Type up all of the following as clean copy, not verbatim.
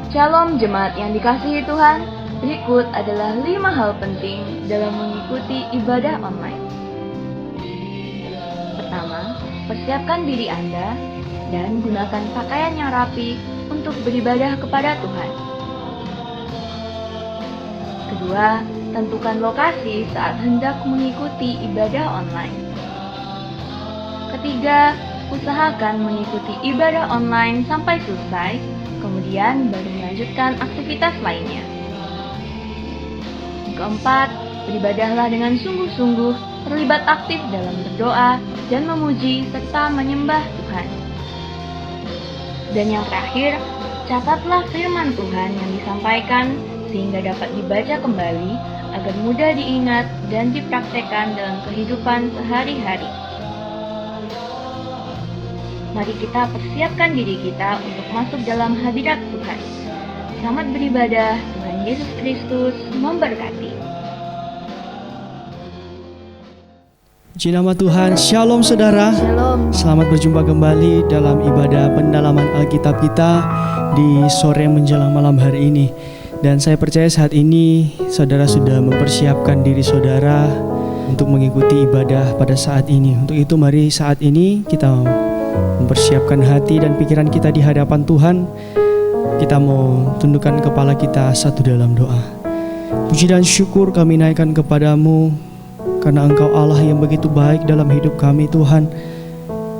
Shalom jemaat yang dikasihi Tuhan, berikut adalah 5 hal penting dalam mengikuti ibadah online. Pertama, persiapkan diri Anda dan gunakan pakaian yang rapi untuk beribadah kepada Tuhan. Kedua, tentukan lokasi saat hendak mengikuti ibadah online. Ketiga, usahakan mengikuti ibadah online sampai selesai, kemudian baru melanjutkan aktivitas lainnya. Keempat, beribadahlah dengan sungguh-sungguh, terlibat aktif dalam berdoa dan memuji serta menyembah Tuhan. Dan yang terakhir, catatlah firman Tuhan yang disampaikan sehingga dapat dibaca kembali agar mudah diingat dan dipraktekkan dalam kehidupan sehari-hari. Mari kita persiapkan diri kita untuk masuk dalam hadirat Tuhan. Selamat beribadah, Tuhan Yesus Kristus memberkati. Puji nama Tuhan, Shalom saudara. Shalom. Selamat berjumpa kembali dalam ibadah pendalaman Alkitab kita di sore menjelang malam hari ini. Dan saya percaya saat ini saudara sudah mempersiapkan diri saudara untuk mengikuti ibadah pada saat ini. Untuk itu mari saat ini kita mempersiapkan hati dan pikiran kita di hadapan Tuhan. Kita mau tundukkan kepala kita satu dalam doa. Puji dan syukur kami naikkan kepadamu, karena Engkau Allah yang begitu baik dalam hidup kami Tuhan.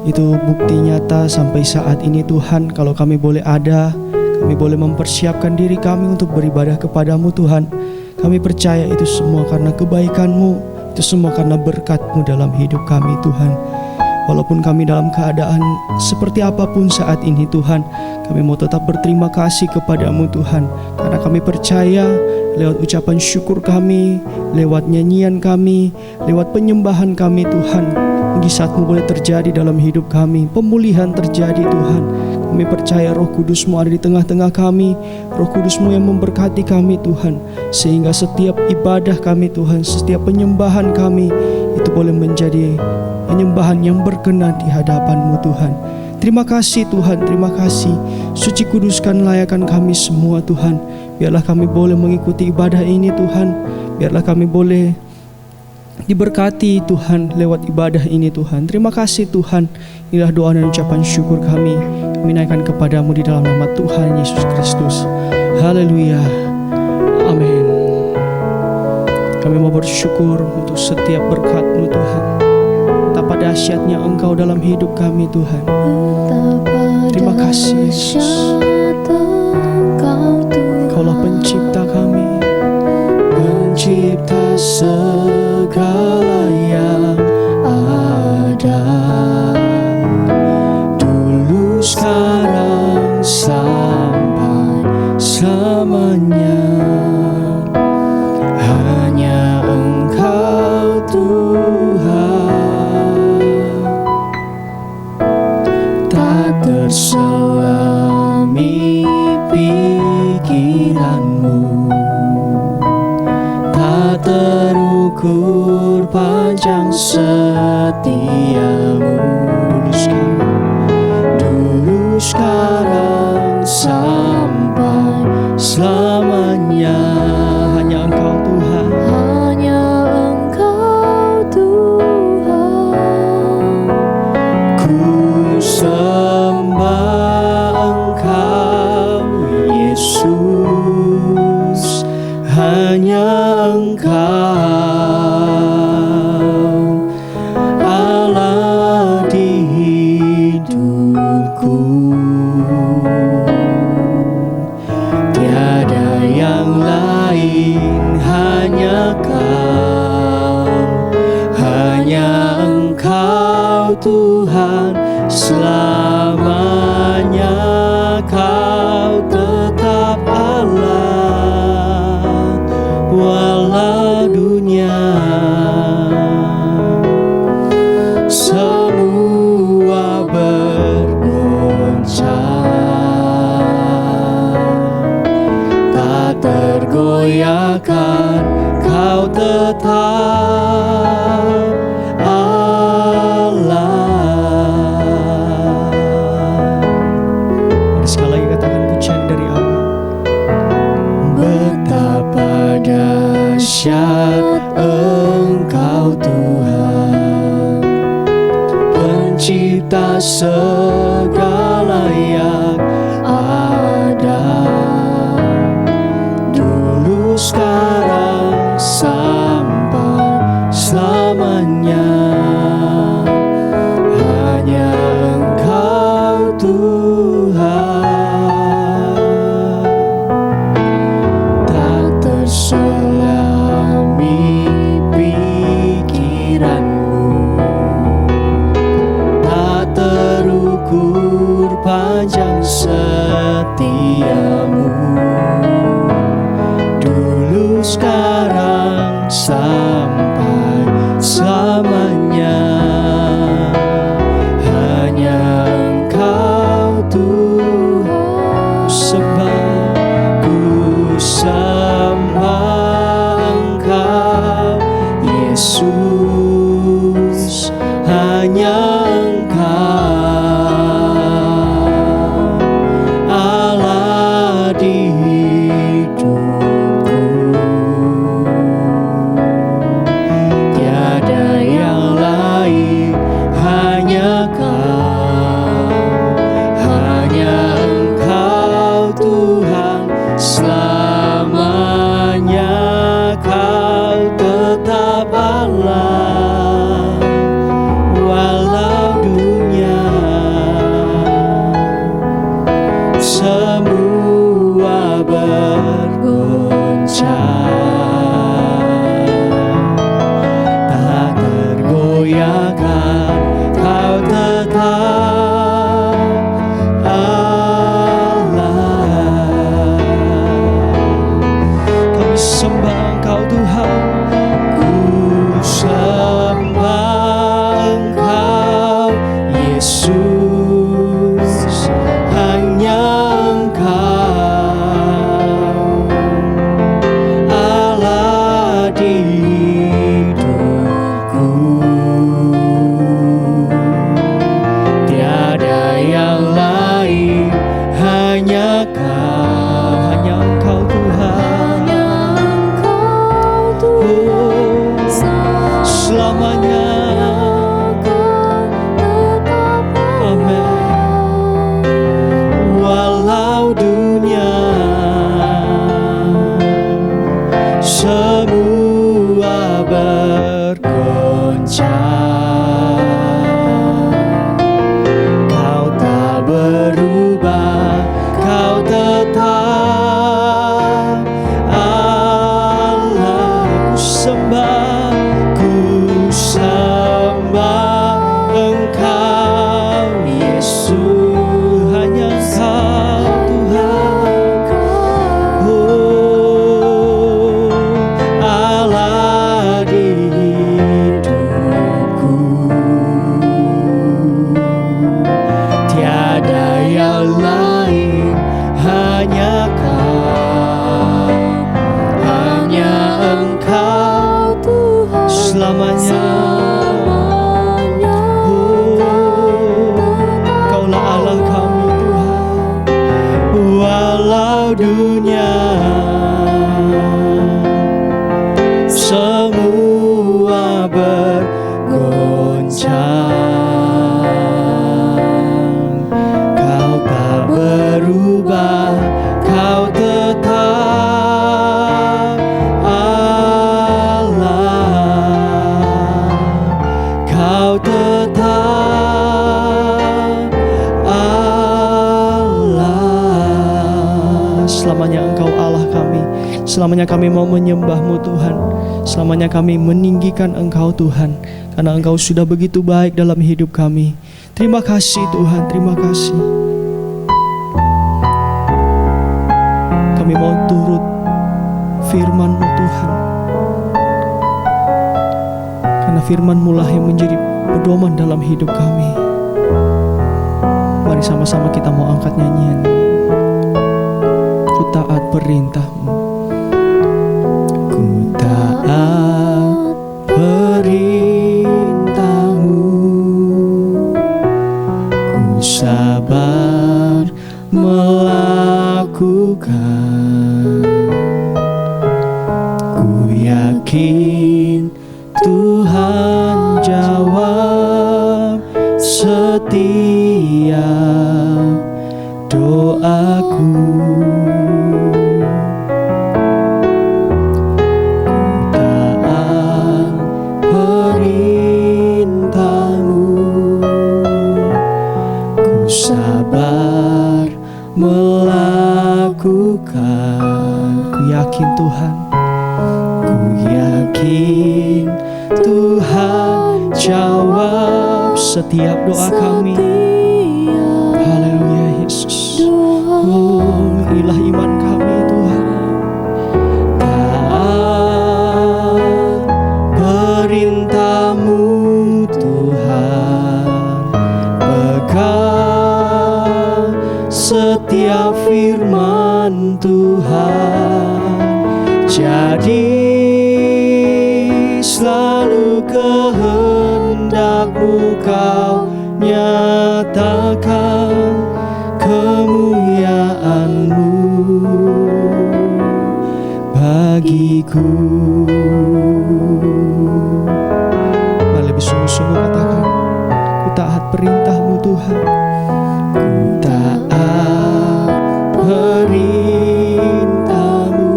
Itu bukti nyata sampai saat ini Tuhan, kalau kami boleh ada, kami boleh mempersiapkan diri kami untuk beribadah kepadamu Tuhan. Kami percaya itu semua karena kebaikan-Mu, itu semua karena berkat-Mu dalam hidup kami Tuhan. Walaupun kami dalam keadaan seperti apapun saat ini Tuhan, kami mau tetap berterima kasih kepadamu Tuhan. Karena kami percaya lewat ucapan syukur kami, lewat nyanyian kami, lewat penyembahan kami Tuhan, mujizat-Mu boleh terjadi dalam hidup kami, pemulihan terjadi Tuhan. Kami percaya Roh Kudus-Mu ada di tengah-tengah kami, Roh Kudus-Mu yang memberkati kami Tuhan, sehingga setiap ibadah kami Tuhan, setiap penyembahan kami itu boleh menjadi penyembahan yang berkenan di hadapan-Mu Tuhan. Terima kasih Tuhan, terima kasih. Suci kuduskan layakan kami semua Tuhan. Biarlah kami boleh mengikuti ibadah ini Tuhan. Biarlah kami boleh diberkati Tuhan lewat ibadah ini Tuhan. Terima kasih Tuhan. Inilah doa dan ucapan syukur kami. Kami naikkan kepadamu di dalam nama Tuhan Yesus Kristus. Haleluya. Amin. Kami mau bersyukur untuk setiap berkat-Mu Tuhan. Betapa dahsyatnya Engkau dalam hidup kami Tuhan. Terima kasih Yesus. Engkaulah pencipta kami, pencipta segala yang ada, dulu sekarang sampai selamanya. Hanya Engkau Tuhan, tak terselami pikiran-Mu, tak terukur panjang setiamu. Dulu sekarang sampai selamanya. Hanya Engkau Tuhan, hanya Engkau Tuhan. ku sembah Engkau Yesus. Hanya Engkau Allah di hidupku. Tiada yang lain, hanya Kau, hanya Engkau Tuhan. Selamanya Kau tetap Allah, walau dunia semua bergoncang, tak tergoyahkan Kau tetap Allah. Mari sekali lagi segala yang ada, dulu, sekarang, sampai selamanya. Hanya Engkau Tuhan, tak terselami pikiranmu, tak terukur panjang setiamu, dulu, sekarang, sampai selamanya. Hanya Engkau Tuhan, sebab ku sembah Engkau Yesus. Hanya Engkau Allah di hidupku, tiada yang lain, hanya Kau, hanya Engkau Tuhan. Selamanya Kau tetap Allah, walau dunia semua bergoncang, tak tergoyahkan, Kau tetap Allah. Kami sembah Engkau Tuhan, ku sembah Engkau Yesus. Hanya Engkau Allah di hidupku, tiada yang lain, hanya Kau, hanya Engkau Tuhan. Oh, selamanya. Amin. Walau dunia semua bergoncang, Kau tak berubah, Kau tetap Allah. Ku sembah Engkau Yesus. Hanya Engkau Tuhan, oh Allah di hidupku, tiada yang lain, hanya Kau, hanya Engkau selamanya. Kaulah Allah kami Tuhan, walau dunia semua bergoncang, Kau tak berubah, Kau tetap Allah, Kau tetap Allah. Selamanya Engkau Allah kami, selamanya kami mau menyembah-Mu Tuhan, selamanya kami meninggikan Engkau Tuhan, karena Engkau sudah begitu baik dalam hidup kami. Terima kasih Tuhan, terima kasih. Kami mau turut firman-Mu Tuhan, karena firman-Mu lah yang menjadi pedoman dalam hidup kami. Mari sama-sama kita mau angkat nyanyian Ku Taat Perintah-Mu. Ku taat perintah-Mu, ku sabar melakukan. Ku yakin Tuhan jawab setiap doaku. Taat perintah-Mu, ku sabar melakukan. Ku yakin Tuhan, ku yakin Tuhan jawab setiap doa kami. Haleluya Yesus. Oh, inilah iman kami Tuhan. Taat perintah-Mu Tuhan, pegang setiap firman Tuhan, jadi selalu kehendak-Mu Kau nyatakan kemuliaan-Mu bagiku. Mari lebih sungguh-sungguh katakan, ku taat perintah-Mu Tuhan, ku taat perintah-Mu,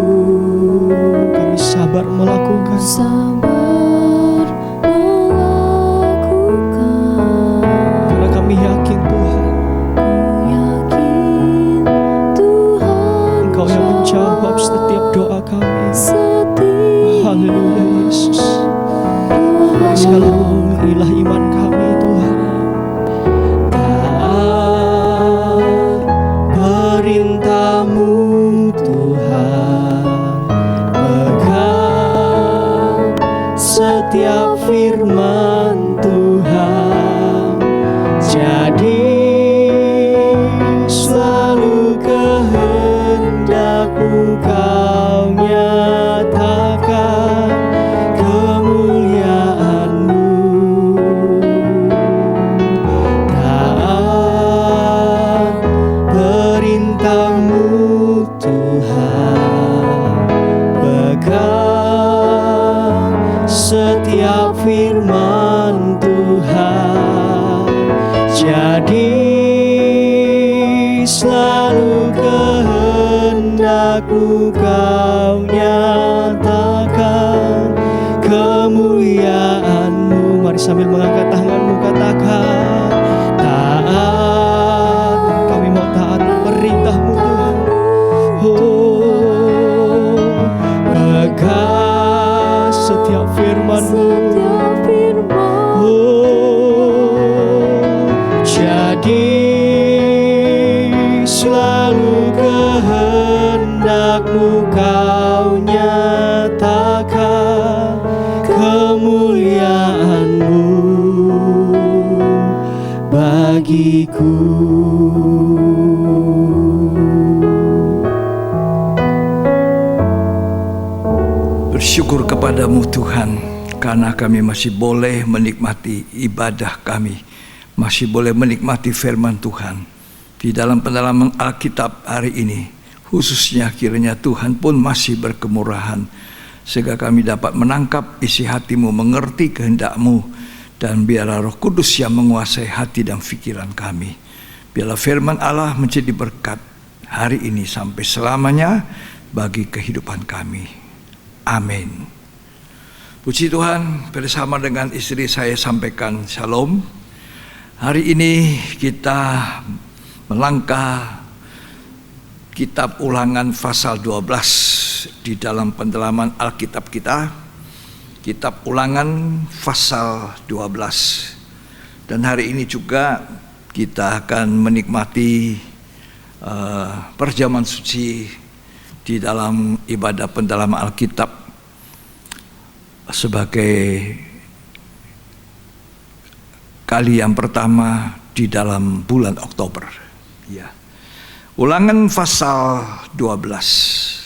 kami sabar melakukan. Karena kami yakin Tuhan, Engkau yang menjawab setiap doa kami. Haleluya Yesus. Sekali inilah iman kami Tuhan. Taat perintah-Mu Tuhan, pegang setiap firman Tuhan, jadi selalu kehendak-Mu Kau nyatakan kemuliaan-Mu. Taat perintah-Mu Tuhan, pegang setiap firman Tuhan, jadi selalu kehendak-Mu Kau nyatakan kemuliaan-Mu. Mari sambil mengangkat tanganmu katakan, taat, kami mau taat perintah-Mu Tuhan. Oh, pegang setiap firman-Mu. Oh, jadi selalu kehendak-Mu Kau nyatakan kemuliaan-Mu bagiku. Bersyukur kepadamu Tuhan, karena kami masih boleh menikmati ibadah kami, masih boleh menikmati firman Tuhan di dalam pendalaman Alkitab hari ini. Khususnya kiranya Tuhan pun masih berkemurahan, sehingga kami dapat menangkap isi hati-Mu, mengerti kehendak-Mu, dan biarlah Roh Kudus yang menguasai hati dan pikiran kami. Biarlah firman Allah menjadi berkat hari ini sampai selamanya bagi kehidupan kami. Amin. Puji Tuhan, bersama dengan istri saya sampaikan shalom. Hari ini kita melangkah kitab Ulangan pasal 12 di dalam pendalaman Alkitab kita. Kitab Ulangan pasal 12. Dan hari ini juga kita akan menikmati perjamuan suci di dalam ibadah pendalaman Alkitab sebagai kali yang pertama di dalam bulan Oktober. Ya. Ulangan pasal 12.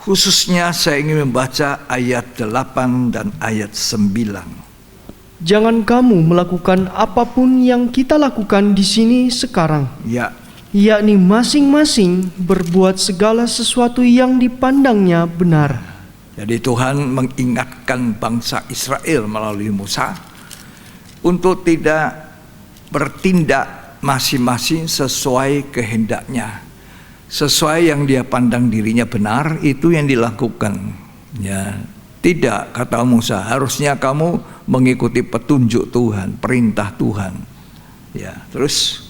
Khususnya saya ingin membaca ayat 8 dan ayat 9. Jangan kamu melakukan apapun yang kita lakukan di sini sekarang. Ya. Yakni masing-masing berbuat segala sesuatu yang dipandangnya benar. Jadi Tuhan mengingatkan bangsa Israel melalui Musa untuk tidak bertindak masing-masing sesuai kehendaknya. Sesuai yang dia pandang dirinya benar, itu yang dilakukan. Ya, tidak, kata Musa, harusnya kamu mengikuti petunjuk Tuhan, perintah Tuhan. Ya, terus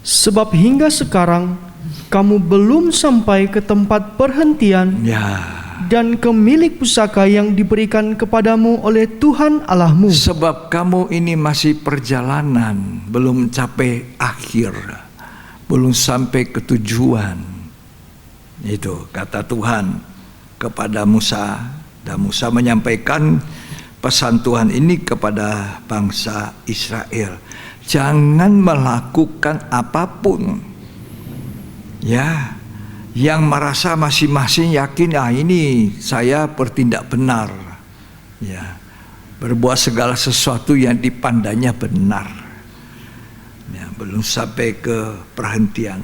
Sebab hingga sekarang kamu belum sampai ke tempat perhentian ya, dan ke milik pusaka yang diberikan kepadamu oleh Tuhan Allahmu. sebab kamu ini masih perjalanan, belum capai akhir, belum sampai ke tujuan. Itu kata Tuhan kepada Musa, dan Musa menyampaikan pesan Tuhan ini kepada bangsa Israel. Jangan melakukan apapun ya yang merasa masing-masing yakin, ini saya bertindak benar, ya, berbuat segala sesuatu yang dipandangnya benar, ya, belum sampai ke perhentian.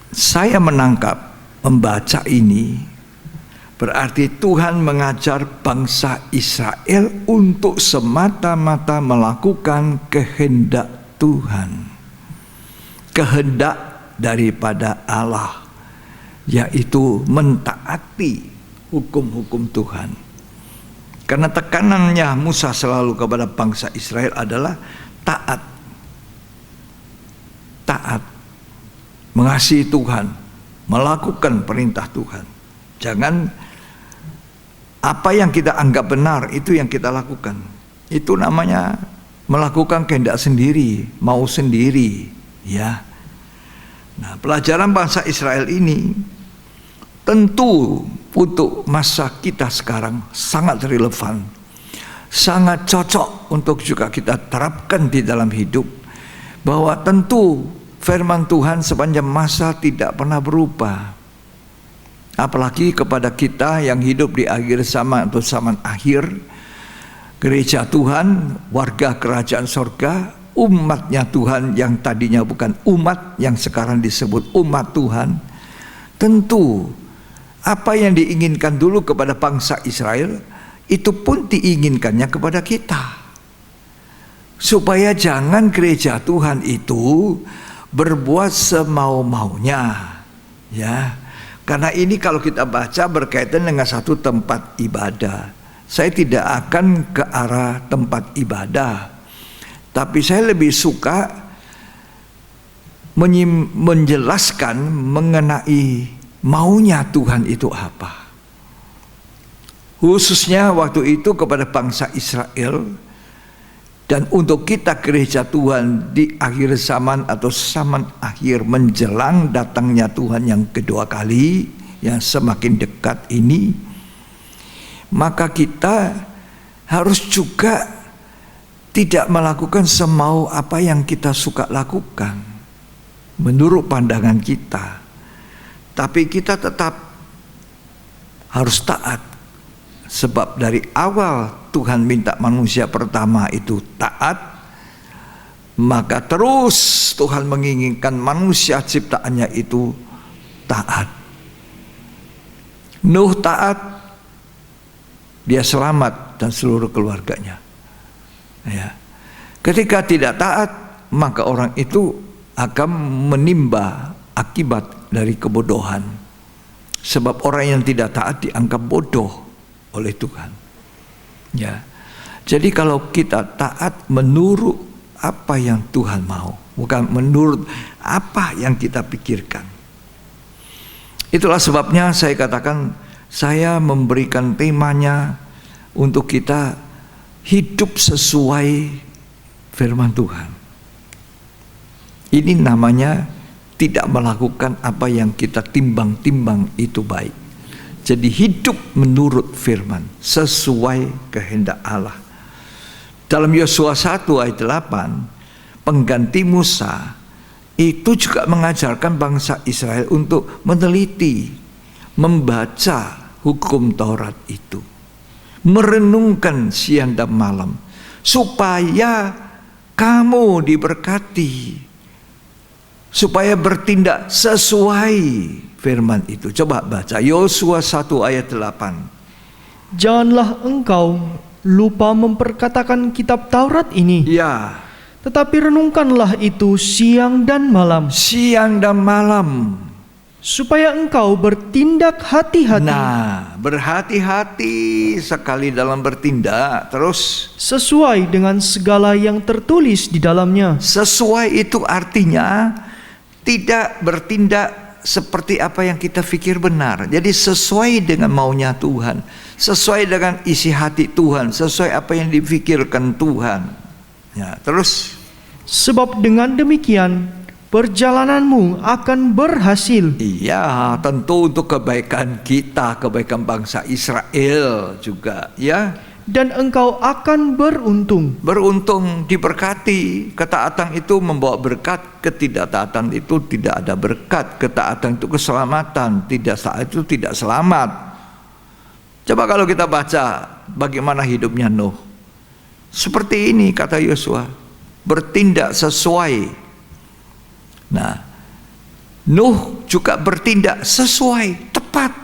Saya menangkap, membaca ini berarti Tuhan mengajar bangsa Israel untuk semata-mata melakukan kehendak Tuhan, kehendak daripada Allah, yaitu mentaati hukum-hukum Tuhan. Karena tekanannya Musa selalu kepada bangsa Israel adalah taat, mengasihi Tuhan, melakukan perintah Tuhan. Jangan apa yang kita anggap benar itu yang kita lakukan. Itu namanya melakukan kehendak sendiri, mau sendiri, ya. Nah, pelajaran bangsa Israel ini tentu untuk masa kita sekarang sangat relevan, sangat cocok untuk juga kita terapkan di dalam hidup, bahwa tentu firman Tuhan sepanjang masa tidak pernah berubah. Apalagi kepada kita yang hidup di akhir zaman atau zaman akhir, gereja Tuhan, warga kerajaan sorga, umatnya Tuhan yang tadinya bukan umat, yang sekarang disebut umat Tuhan. Tentu apa yang diinginkan dulu kepada bangsa Israel, itu pun diinginkannya kepada kita, supaya jangan gereja Tuhan itu berbuat semau-maunya, ya. Karena ini kalau kita baca berkaitan dengan satu tempat ibadah. Saya tidak akan ke arah tempat ibadah, tapi saya lebih suka menjelaskan mengenai maunya Tuhan itu apa. Khususnya waktu itu kepada bangsa Israel, dan untuk kita gereja Tuhan di akhir zaman atau zaman akhir menjelang datangnya Tuhan yang kedua kali, yang semakin dekat ini, maka kita harus juga tidak melakukan semau apa yang kita suka lakukan menurut pandangan kita, tapi kita tetap harus taat. Sebab dari awal Tuhan minta manusia pertama itu taat, maka terus Tuhan menginginkan manusia ciptaannya itu taat. Nuh taat, dia selamat dan seluruh keluarganya, ya. Ketika tidak taat, maka orang itu akan menimba akibat dari kebodohan. Sebab orang yang tidak taat dianggap bodoh oleh Tuhan, ya. Jadi kalau kita taat menurut apa yang Tuhan mau, bukan menurut apa yang kita pikirkan. Itulah sebabnya saya katakan, saya memberikan temanya untuk kita hidup sesuai firman Tuhan. Ini namanya tidak melakukan apa yang kita timbang-timbang itu baik. Jadi hidup menurut firman, sesuai kehendak Allah. Dalam Yosua 1 ayat 8, pengganti Musa itu juga mengajarkan bangsa Israel untuk meneliti, membaca hukum Taurat itu, merenungkan siang dan malam, supaya kamu diberkati, supaya bertindak sesuai firman itu. Coba baca Yosua 1 ayat 8. Janganlah engkau lupa memperkatakan kitab Taurat ini, Ya, Tetapi renungkanlah itu siang dan malam, siang dan malam. supaya engkau bertindak hati-hati Nah, berhati-hati sekali dalam bertindak. Terus, sesuai dengan segala yang tertulis di dalamnya. sesuai itu artinya tidak bertindak seperti apa yang kita pikir benar. Jadi sesuai dengan maunya Tuhan, sesuai dengan isi hati Tuhan, sesuai apa yang dipikirkan Tuhan. Ya, terus, Sebab dengan demikian perjalananmu akan berhasil, iya, tentu untuk kebaikan kita, kebaikan bangsa Israel juga, ya. dan engkau akan beruntung. Beruntung, diberkati. Ketaatan itu membawa berkat, ketidaktaatan itu tidak ada berkat. Ketaatan itu keselamatan, tidak saat itu tidak selamat. Coba kalau kita baca bagaimana hidupnya Nuh. Seperti ini kata Yosua, bertindak sesuai. Nah, Nuh juga bertindak sesuai, tepat.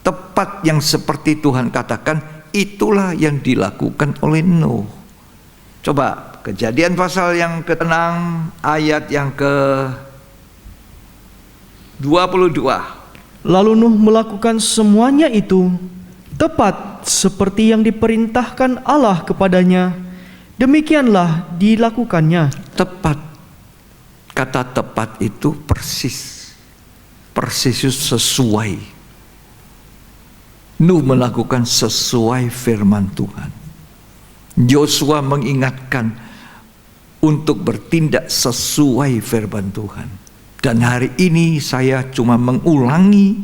Tepat yang seperti Tuhan katakan, itulah yang dilakukan oleh Nuh. Coba Kejadian pasal yang ke-6 ayat yang ke-22. Lalu Nuh melakukan semuanya itu tepat seperti yang diperintahkan Allah kepadanya. Demikianlah dilakukannya. Tepat. Kata tepat itu persis. Persis itu sesuai. Nuh melakukan sesuai firman Tuhan. Yosua mengingatkan untuk bertindak sesuai firman Tuhan. Dan hari ini saya cuma mengulangi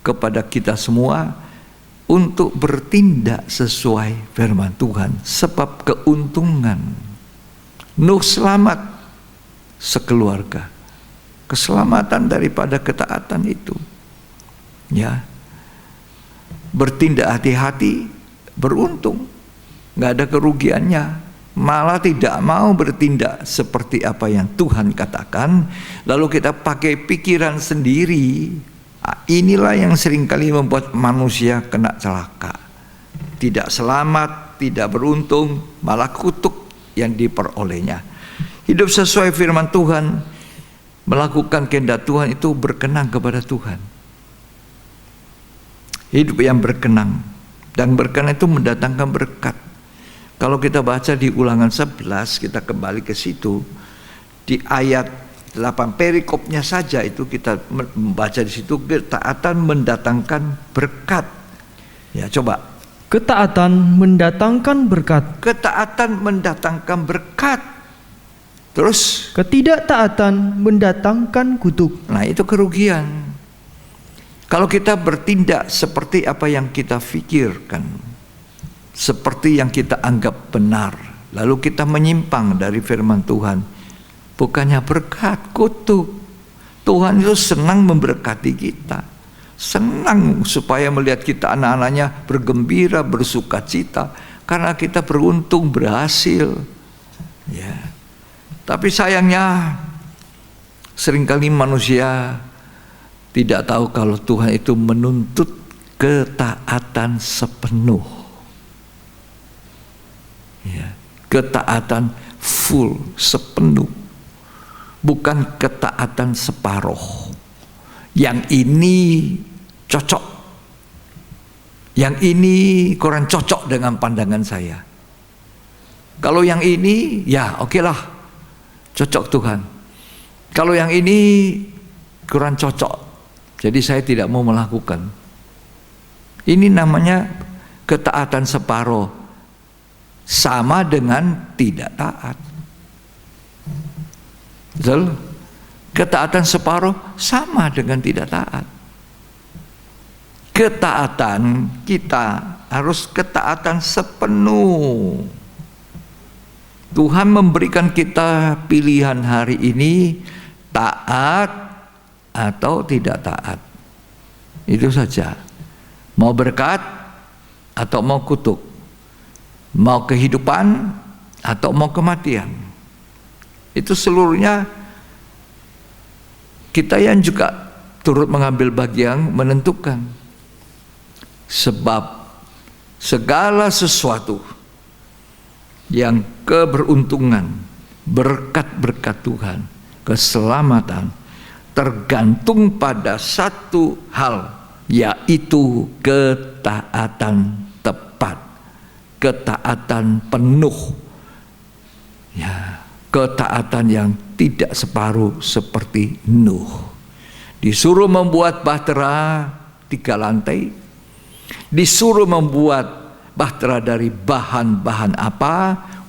kepada kita semua untuk bertindak sesuai firman Tuhan. Sebab keuntungan Nuh selamat sekeluarga. Keselamatan daripada ketaatan itu. Ya. Bertindak hati-hati, beruntung. Nggak ada kerugiannya. Malah tidak mau bertindak seperti apa yang Tuhan katakan. Lalu kita pakai pikiran sendiri. Inilah yang seringkali membuat manusia kena celaka. Tidak selamat, tidak beruntung, malah kutuk yang diperolehnya. Hidup sesuai firman Tuhan, melakukan kehendak Tuhan itu berkenan kepada Tuhan. Hidup yang berkenan. Dan berkenan itu mendatangkan berkat. Kalau kita baca di Ulangan 11, kita kembali ke situ, di ayat 8 perikopnya saja itu kita membaca di situ, ketaatan mendatangkan berkat. Ya, coba. Ketaatan mendatangkan berkat. Ketaatan mendatangkan berkat. Terus, Ketidaktaatan mendatangkan kutuk. nah itu kerugian. Kalau kita bertindak seperti apa yang kita pikirkan, seperti yang kita anggap benar, lalu kita menyimpang dari firman Tuhan, bukannya berkat, kutuk. Tuhan itu senang memberkati kita, senang supaya melihat kita anak-anaknya bergembira, bersuka cita, karena kita beruntung, berhasil. Ya. Tapi sayangnya seringkali manusia tidak tahu kalau Tuhan itu menuntut ketaatan sepenuh. Ya, ketaatan full, sepenuh. Bukan ketaatan separuh. Yang ini cocok. Yang ini kurang cocok dengan pandangan saya. Kalau yang ini, ya okelah, cocok Tuhan. Kalau yang ini kurang cocok, jadi saya tidak mau melakukan. Ini namanya ketaatan separuh, sama dengan tidak taat. Betul? Ketaatan separuh sama dengan tidak taat. Ketaatan kita harus ketaatan sepenuh. Tuhan memberikan kita pilihan hari ini, taat atau tidak taat. Itu saja. Mau berkat atau mau kutuk. Mau kehidupan atau mau kematian. Itu seluruhnya kita yang juga turut mengambil bagian menentukan. Sebab segala sesuatu yang keberuntungan, berkat-berkat Tuhan, keselamatan tergantung pada satu hal, yaitu ketaatan tepat, ketaatan penuh, ya, ketaatan yang tidak separuh seperti Nuh. Disuruh membuat bahtera 3 lantai, disuruh membuat bahtera dari bahan-bahan apa,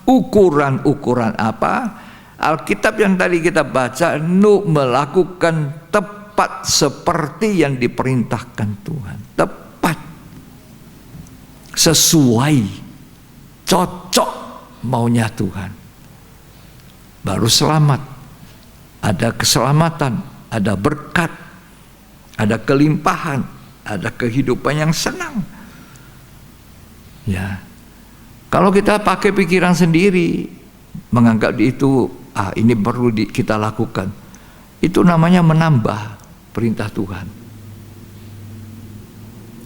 ukuran-ukuran apa. Alkitab yang tadi kita baca, Nuh melakukan tepat seperti yang diperintahkan Tuhan. Tepat, sesuai, cocok maunya Tuhan. Baru selamat, ada keselamatan, ada berkat, ada kelimpahan, ada kehidupan yang senang. Ya, kalau kita pakai pikiran sendiri, menganggap itu ini perlu kita lakukan, itu namanya menambah perintah Tuhan,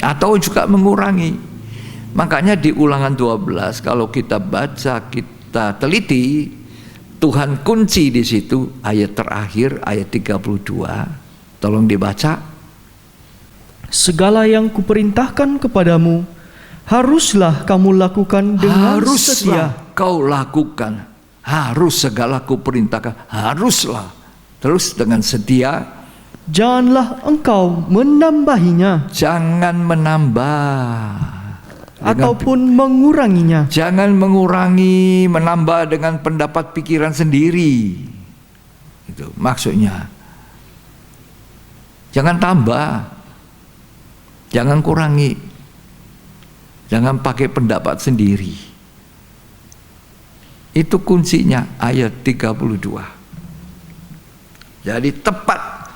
atau juga mengurangi. Makanya di Ulangan 12 kalau kita baca, kita teliti, Tuhan kunci di situ ayat terakhir, ayat 32. Tolong dibaca. Segala yang kuperintahkan kepadamu haruslah kamu lakukan dengan setia. Kau lakukan, harus, segala kuperintahkan, haruslah. Terus dengan setia. Janganlah engkau menambahinya, Jangan menambah ataupun menguranginya. Jangan mengurangi, menambah dengan pendapat pikiran sendiri. Itu maksudnya. Jangan tambah, jangan kurangi, jangan pakai pendapat sendiri. Itu kuncinya ayat 32. Jadi tepat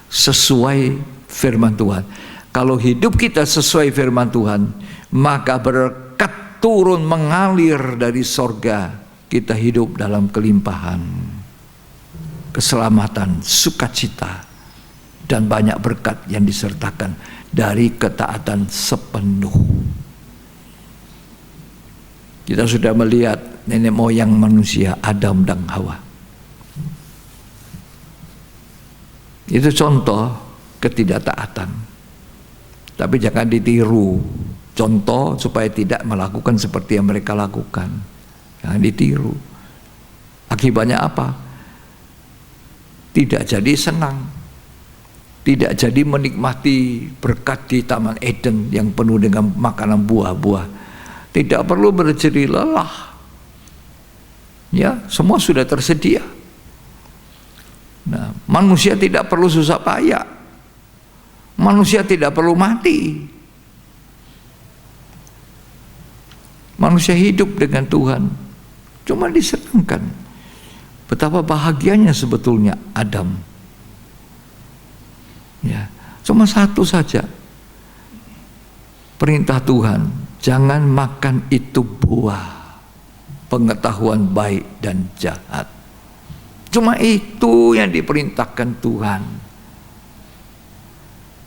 sesuai firman Tuhan. Kalau hidup kita sesuai firman Tuhan, maka berkat turun mengalir dari sorga. Kita hidup dalam kelimpahan, keselamatan, sukacita, dan banyak berkat yang disertakan dari ketaatan sepenuh. Kita sudah melihat nenek moyang manusia, Adam dan Hawa. Itu contoh ketidaktaatan. Tapi jangan ditiru. Contoh supaya tidak melakukan seperti yang mereka lakukan. Jangan ditiru. Akibatnya apa? Tidak jadi senang, tidak jadi menikmati berkat di Taman Eden yang penuh dengan makanan buah-buah. Tidak perlu berjeri lelah. Ya, semua sudah tersedia. Nah, manusia tidak perlu susah payah. Manusia tidak perlu mati. Manusia hidup dengan Tuhan, cuma disenangkan. Betapa bahagianya sebetulnya Adam. Ya, cuma satu saja perintah Tuhan, jangan makan itu buah pengetahuan baik dan jahat. Cuma itu yang diperintahkan Tuhan.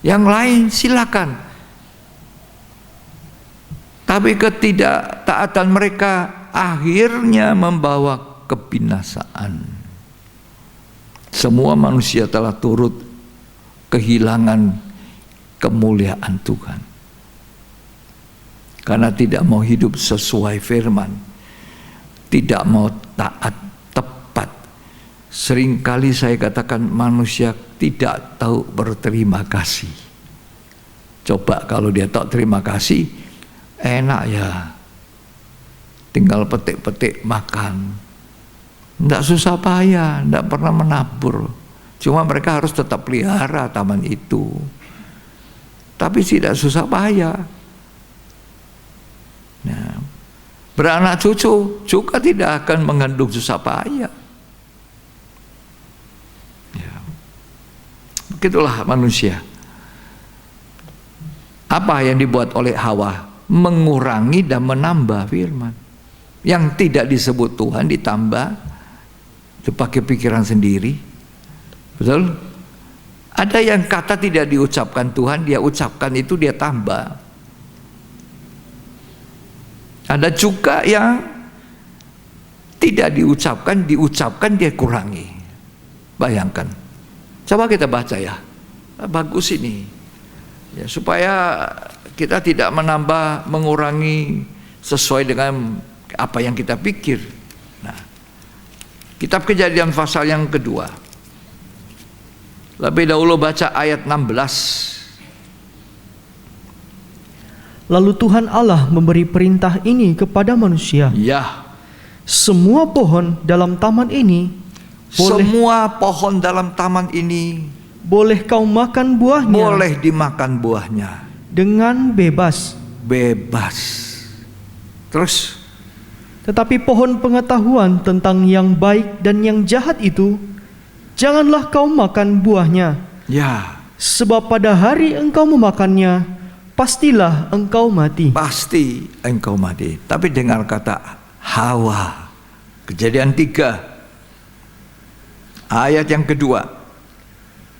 Yang lain silakan. Tapi ketidaktaatan mereka akhirnya membawa kebinasaan. Semua manusia telah turut kehilangan kemuliaan Tuhan. Karena tidak mau hidup sesuai firman, tidak mau taat tepat. Seringkali saya katakan manusia tidak tahu berterima kasih. Coba kalau dia tahu terima kasih, enak ya, tinggal petik-petik makan, tidak susah payah, tidak pernah menabur. Cuma mereka harus tetap pelihara taman itu, tapi tidak susah payah. Nah, beranak cucu juga tidak akan mengandung susah payah. Ya, begitulah manusia. Apa yang dibuat oleh Hawa? Mengurangi dan menambah firman. Yang tidak disebut Tuhan ditambah, dipakai pikiran sendiri. Betul? Ada yang kata tidak diucapkan Tuhan, dia ucapkan itu, dia tambah. Ada juga yang Tidak diucapkan dia kurangi. Bayangkan. Coba kita baca ya. Bagus ini. Ya, supaya kita tidak menambah, mengurangi sesuai dengan apa yang kita pikir. Nah, Kitab Kejadian pasal yang kedua. Lebih dahulu baca ayat 16. Lalu Tuhan Allah memberi perintah ini kepada manusia. Ya, Semua pohon dalam taman ini semua pohon dalam taman ini boleh kau makan buahnya boleh dimakan buahnya dengan bebas. bebas. Terus, Tetapi pohon pengetahuan tentang yang baik dan yang jahat itu, janganlah kau makan buahnya. ya, Sebab pada hari engkau memakannya, pastilah engkau mati. pasti engkau mati. Tapi dengar kata Hawa. Kejadian 3 ayat yang kedua.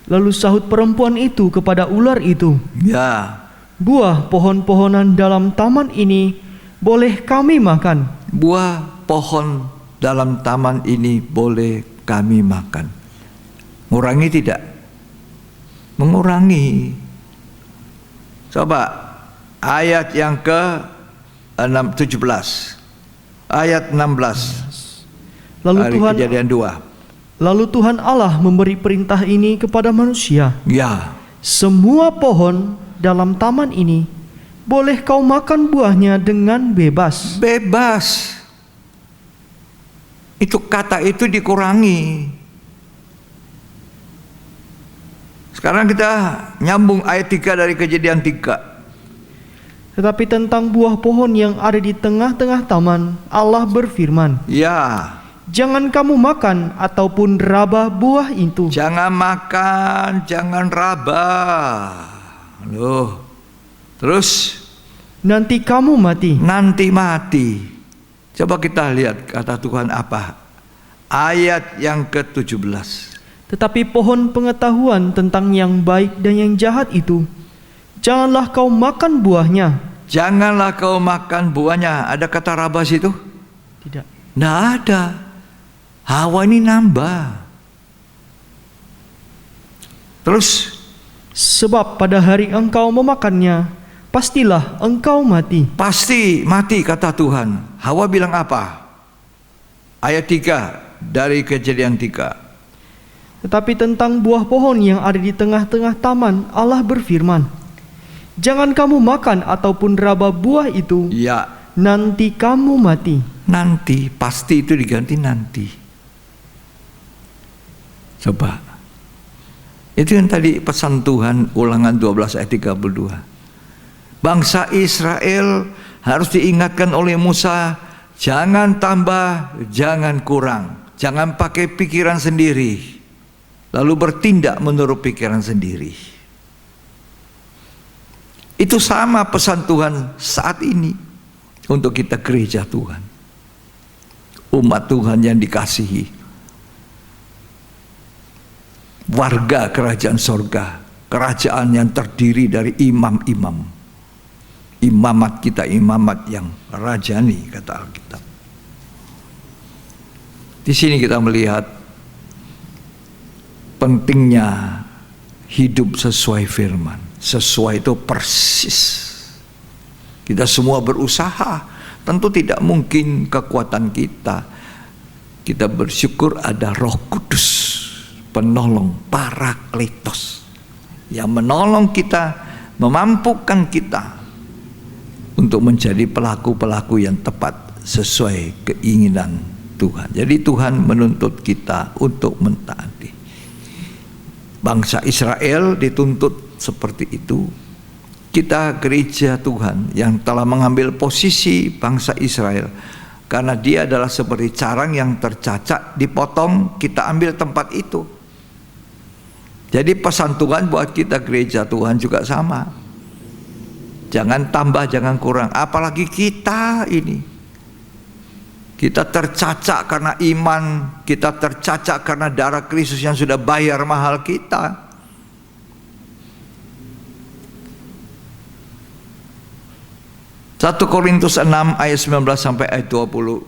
Lalu sahut perempuan itu kepada ular itu, Ya, buah pohon-pohonan dalam taman ini boleh kami makan. buah pohon dalam taman ini boleh kami makan. Mengurangi tidak? Mengurangi. Coba ayat yang ke 17. Ayat 16. Lalu Hari Tuhan Kejadian 2. Lalu Tuhan Allah memberi perintah ini kepada manusia. Ya, Semua pohon dalam taman ini boleh kau makan buahnya dengan bebas. bebas. Itu kata itu dikurangi. Sekarang kita nyambung ayat 3 dari Kejadian 3. Tetapi tentang buah pohon yang ada di tengah-tengah taman, Allah berfirman, Ya, jangan kamu makan ataupun raba buah itu. jangan makan, jangan raba. Loh. Terus Nanti kamu mati. nanti mati. Coba kita lihat kata Tuhan apa. Ayat yang ke-17. Tetapi pohon pengetahuan tentang yang baik dan yang jahat itu, janganlah kau makan buahnya. Janganlah kau makan buahnya. Ada kata raba situ? Tidak. Nggak ada. Hawa ini nambah. Terus, Sebab pada hari engkau memakannya, pastilah engkau mati. pasti mati kata Tuhan. Hawa bilang apa? Ayat 3 dari Kejadian 3. Tetapi tentang buah pohon yang ada di tengah-tengah taman, Allah berfirman, jangan kamu makan ataupun raba buah itu, Ya, nanti kamu mati. nanti, pasti itu diganti nanti. Coba. Itu yang tadi pesan Tuhan, Ulangan 12 ayat 32. Bangsa Israel harus diingatkan oleh Musa, jangan tambah, jangan kurang. Jangan pakai pikiran sendiri, lalu bertindak menurut pikiran sendiri. Itu sama pesan Tuhan saat ini untuk kita gereja Tuhan, umat Tuhan yang dikasihi, warga kerajaan sorga, kerajaan yang terdiri dari imam-imam. Imamat kita, imamat yang rajani kata Alkitab. Di sini kita melihat pentingnya hidup sesuai firman. Sesuai itu persis. Kita semua berusaha. Tentu tidak mungkin kekuatan kita. Kita bersyukur ada Roh Kudus, penolong, Parakletos, yang menolong kita, memampukan kita untuk menjadi pelaku-pelaku yang tepat sesuai keinginan Tuhan. Jadi Tuhan menuntut kita untuk mentaati. Bangsa Israel dituntut seperti itu. Kita gereja Tuhan yang telah mengambil posisi bangsa Israel, karena dia adalah seperti carang yang tercacak, dipotong, kita ambil tempat itu. Jadi pesan Tuhan buat kita gereja Tuhan juga sama. Jangan tambah, jangan kurang. Apalagi kita ini. Kita tercacak karena iman, kita tercacak karena darah Kristus yang sudah bayar mahal kita. Satu Korintus 6 ayat 19 sampai ayat 20.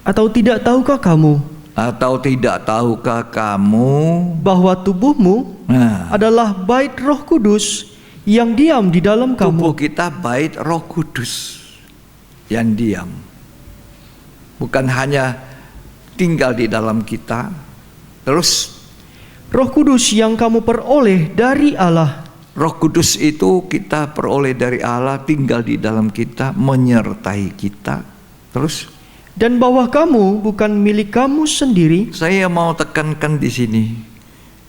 Atau tidak tahukah kamu Atau tidak tahukah kamu bahwa tubuhmu adalah bait Roh Kudus yang diam di dalam tubuh kamu? kita bait Roh Kudus yang diam, bukan hanya tinggal di dalam kita. Terus Roh Kudus yang kamu peroleh dari Allah. Roh Kudus itu kita peroleh dari Allah, tinggal di dalam kita, menyertai kita. Terus Dan bahwa kamu bukan milik kamu sendiri, saya mau tekankan di sini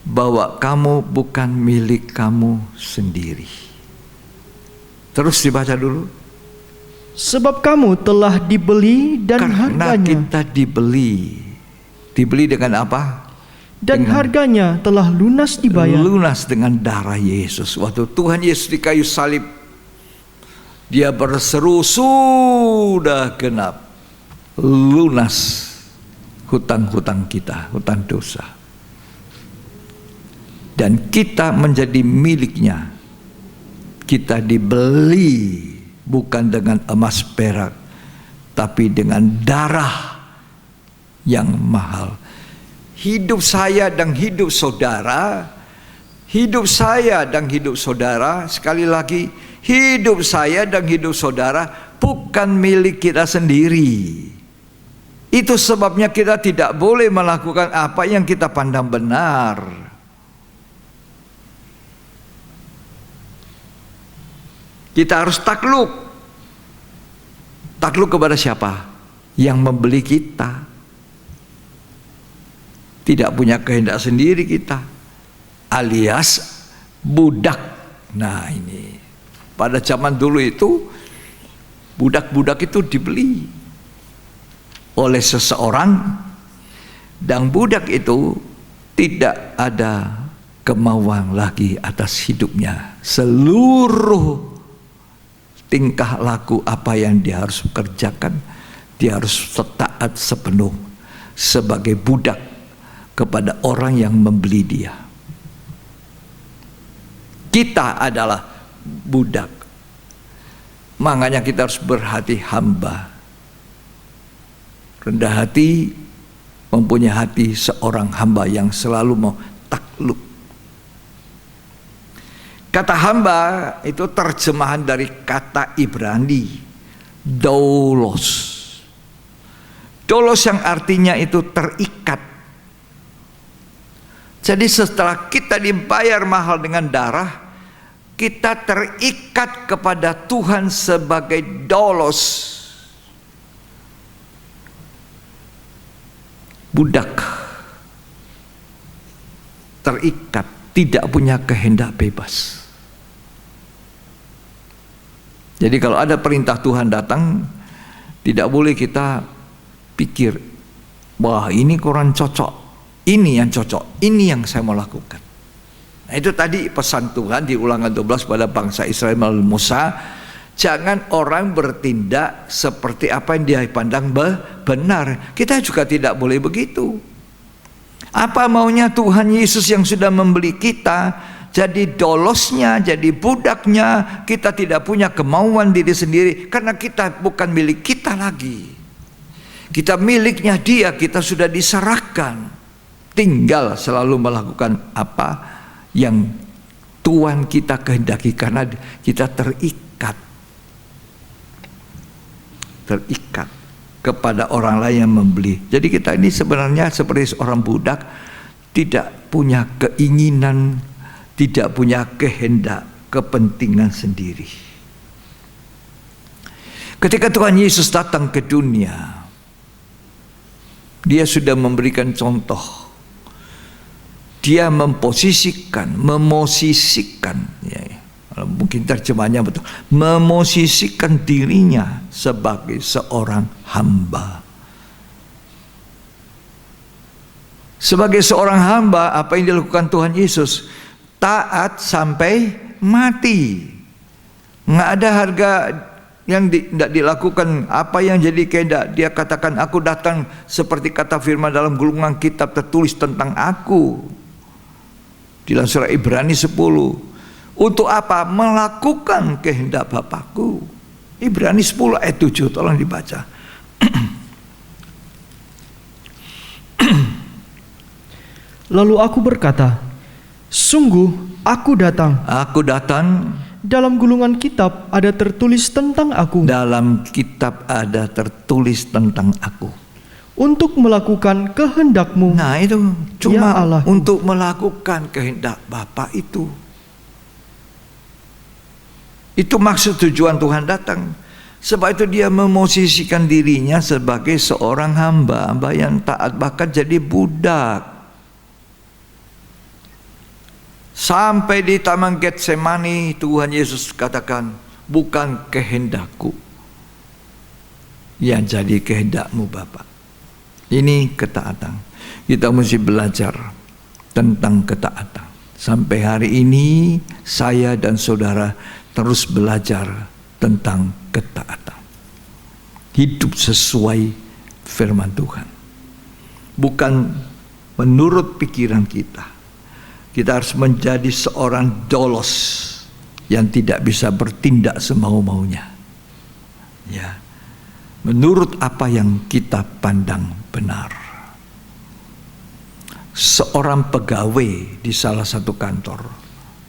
bahwa kamu bukan milik kamu sendiri. Terus dibaca dulu. sebab kamu telah dibeli dan Karena harganya, kita dibeli. Dibeli dengan apa? dan dengan harganya telah lunas dibayar. Lunas dengan darah Yesus. Waktu Tuhan Yesus di kayu salib, Dia berseru, sudah genap. Lunas hutang-hutang kita, hutang dosa. Dan kita menjadi miliknya. Kita dibeli bukan dengan emas perak, tapi dengan darah yang mahal. Hidup saya dan hidup saudara, sekali lagi, hidup saya dan hidup saudara bukan milik kita sendiri. Itu sebabnya kita tidak boleh melakukan apa yang kita pandang benar. Kita harus takluk. Takluk kepada siapa? Yang membeli kita. Tidak punya kehendak sendiri kita, alias budak. Nah ini, pada zaman dulu itu budak-budak itu dibeli oleh seseorang, dan budak itu tidak ada kemauan lagi atas hidupnya. Seluruh tingkah laku apa yang dia harus kerjakan, dia harus taat sepenuh sebagai budak kepada orang yang membeli dia. Kita adalah budak, makanya kita harus berhati hamba, rendah hati, mempunyai hati seorang hamba yang selalu mau takluk. Kata hamba itu terjemahan dari kata Ibrani doulos. Doulos yang artinya itu terikat. Jadi setelah kita dibayar mahal dengan darah, kita terikat kepada Tuhan sebagai doulos. Budak, terikat, tidak punya kehendak bebas. Jadi kalau ada perintah Tuhan datang, tidak boleh kita pikir, wah ini kurang cocok, ini yang cocok, ini yang saya mau lakukan. Nah itu tadi pesan Tuhan di Ulangan 12 pada bangsa Israel melalui Musa. Jangan orang bertindak seperti apa yang dia pandang benar. Kita juga tidak boleh begitu. Apa maunya Tuhan Yesus yang sudah membeli kita, jadi dolosnya, jadi budaknya. Kita tidak punya kemauan diri sendiri, karena kita bukan milik kita lagi. Kita miliknya Dia, kita sudah diserahkan. Tinggal selalu melakukan apa yang Tuhan kita kehendaki, karena kita terikat kepada orang lain yang membeli. Jadi kita ini sebenarnya seperti seorang budak, tidak punya keinginan, tidak punya kehendak, kepentingan sendiri. Ketika Tuhan Yesus datang ke dunia, Dia sudah memberikan contoh. Dia memosisikan, ya, mungkin terjemahnya betul, memosisikan dirinya sebagai seorang hamba. Sebagai seorang hamba, apa yang dilakukan Tuhan Yesus? Taat sampai mati. Nggak ada harga yang tidak dilakukan. Apa yang jadi kehendak, Dia katakan, aku datang seperti kata firman dalam gulungan kitab tertulis tentang aku. Di dalam surah Ibrani 10. Untuk apa? Melakukan kehendak Bapakku. Ibrani 10 ayat 7, tolong dibaca. Lalu aku berkata, sungguh aku datang. Aku datang. Dalam gulungan kitab ada tertulis tentang aku, Dalam kitab ada tertulis tentang aku. untuk melakukan kehendak-Mu. Nah itu cuma Ya Allah. untuk melakukan kehendak Bapa itu. Itu maksud tujuan Tuhan datang. Sebab itu dia memosisikan dirinya sebagai seorang hamba yang taat, bahkan jadi budak. Sampai di Taman Getsemani Tuhan Yesus katakan, bukan kehendakku yang jadi kehendak-Mu Bapa. Ini ketaatan. Kita mesti belajar tentang ketaatan. Sampai hari ini saya dan saudara terus belajar tentang ketaatan. Hidup sesuai firman Tuhan. Bukan menurut pikiran kita. Kita harus menjadi seorang dolos yang tidak bisa bertindak semau-maunya. Ya. Menurut apa yang kita pandang benar. Seorang pegawai di salah satu kantor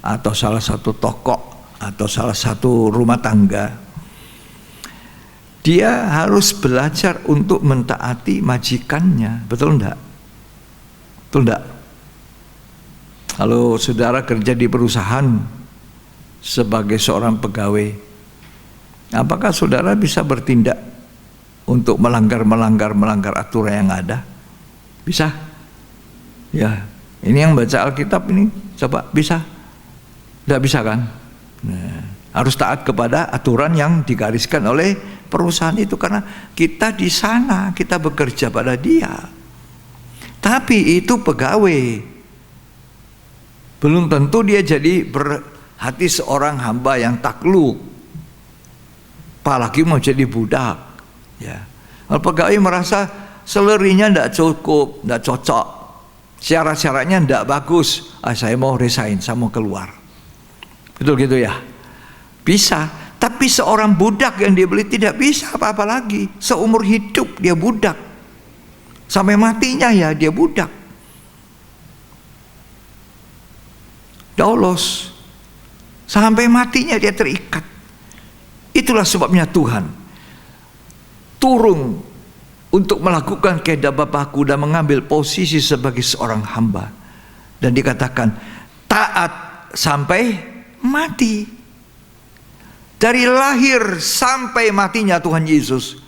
atau salah satu toko atau salah satu rumah tangga, dia harus belajar untuk mentaati majikannya. Betul enggak? Betul enggak? Kalau saudara kerja di perusahaan sebagai seorang pegawai, apakah saudara bisa bertindak untuk melanggar aturan yang ada? Bisa? Ya, ini yang baca Alkitab ini, coba bisa? Tidak bisa kan? Nah, harus taat kepada aturan yang digariskan oleh perusahaan itu, karena kita di sana, kita bekerja pada dia. Tapi itu pegawai. Belum tentu dia jadi berhati seorang hamba yang takluk. Apalagi mau jadi budak. Ya. Kalau pegawai merasa salary-nya tidak cukup, tidak cocok, syarat-syaratnya tidak bagus, saya mau resign, saya mau keluar. Betul gitu ya? Bisa. Tapi seorang budak yang dia beli tidak bisa apa-apa lagi. Seumur hidup dia budak. Sampai matinya ya dia budak. Daulos. Sampai matinya dia terikat. Itulah sebabnya Tuhan turun untuk melakukan kehendak Bapakku dan mengambil posisi sebagai seorang hamba. Dan dikatakan taat sampai mati. Dari lahir sampai matinya Tuhan Yesus,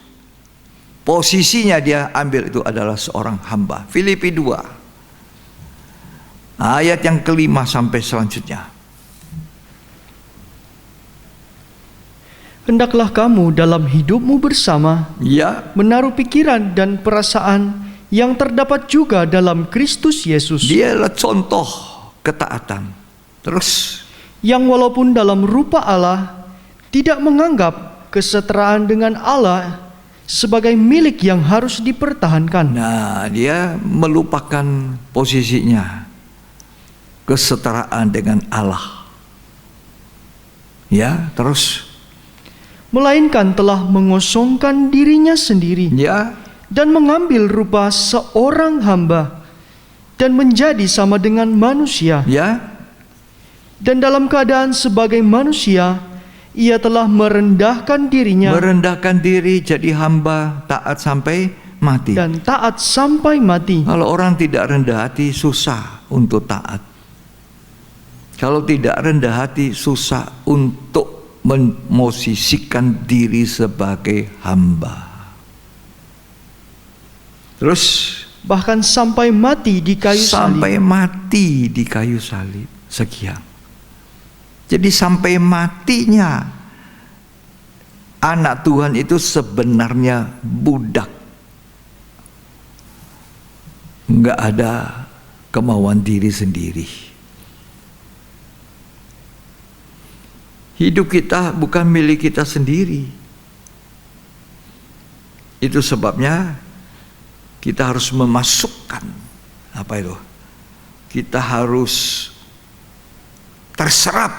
posisinya dia ambil itu adalah seorang hamba. Filipi 2 ayat yang kelima sampai selanjutnya. Hendaklah kamu dalam hidupmu bersama Ya, menaruh pikiran dan perasaan yang terdapat juga dalam Kristus Yesus, dia adalah contoh ketaatan. Terus, yang walaupun dalam rupa Allah tidak menganggap kesetaraan dengan Allah sebagai milik yang harus dipertahankan. nah dia melupakan posisinya, kesetaraan dengan Allah. Ya, terus, Melainkan telah mengosongkan dirinya sendiri ya, dan mengambil rupa seorang hamba dan menjadi sama dengan manusia. ya, Dan dalam keadaan sebagai manusia, ia telah merendahkan dirinya merendahkan diri jadi hamba, taat sampai mati. dan taat sampai mati. Kalau orang tidak rendah hati, susah untuk taat. Kalau tidak rendah hati, susah untuk memosisikan diri sebagai hamba. Terus Bahkan sampai mati di kayu sampai salib. mati di kayu salib. Sekian. Jadi sampai matinya anak Tuhan itu sebenarnya budak. Enggak ada kemauan diri sendiri. Hidup kita bukan milik kita sendiri. Itu sebabnya kita harus memasukkan apa itu? Kita harus terserap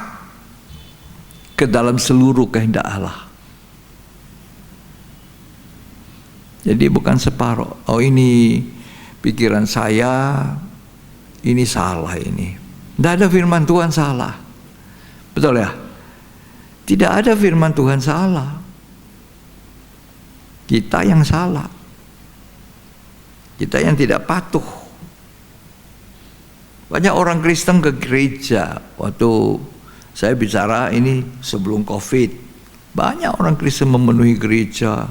ke dalam seluruh kehendak Allah. Jadi bukan separuh. Oh, ini pikiran saya, ini salah ini. Tidak ada firman Tuhan salah. Betul ya? Tidak ada firman Tuhan salah. Kita yang salah. Kita yang tidak patuh. Banyak orang Kristen ke gereja. Waktu saya bicara ini sebelum COVID, banyak orang Kristen memenuhi gereja.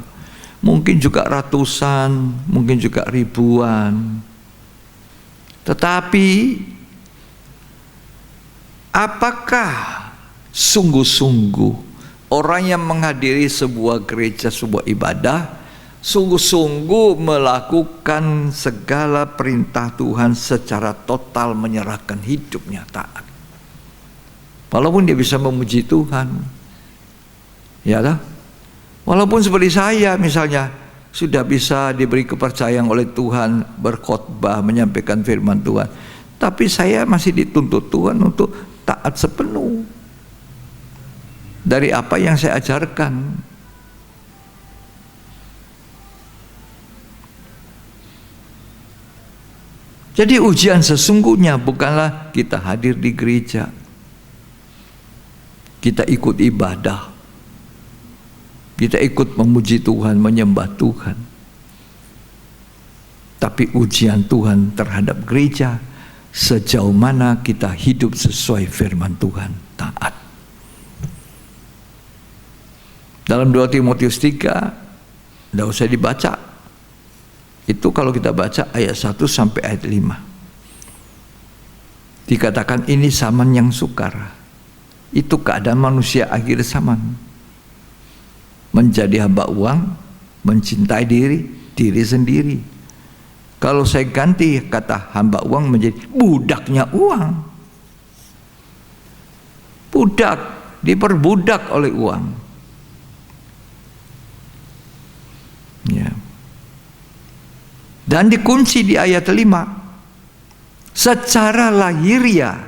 Mungkin juga ratusan, mungkin juga ribuan. Tetapi apakah sungguh-sungguh orang yang menghadiri sebuah gereja, sebuah ibadah, sungguh-sungguh melakukan segala perintah Tuhan secara total, menyerahkan hidupnya taat? Walaupun dia bisa memuji Tuhan, ya dah. Walaupun seperti saya misalnya sudah bisa diberi kepercayaan oleh Tuhan berkhotbah, menyampaikan firman Tuhan, tapi saya masih dituntut Tuhan untuk taat sepenuh dari apa yang saya ajarkan. Jadi ujian sesungguhnya bukanlah kita hadir di gereja, kita ikut ibadah, kita ikut memuji Tuhan, menyembah Tuhan. Tapi ujian Tuhan terhadap gereja, sejauh mana kita hidup sesuai firman Tuhan, taat. Dalam 2 Timotius 3, tidak usah dibaca. Itu kalau kita baca ayat 1 sampai ayat 5. Dikatakan ini zaman yang sukar. Itu keadaan manusia akhir zaman. Menjadi hamba uang, mencintai diri sendiri. Kalau saya ganti kata hamba uang menjadi budaknya uang. Budak, diperbudak oleh uang. Ya. Dan dikunci di ayat 5. Secara lahiriah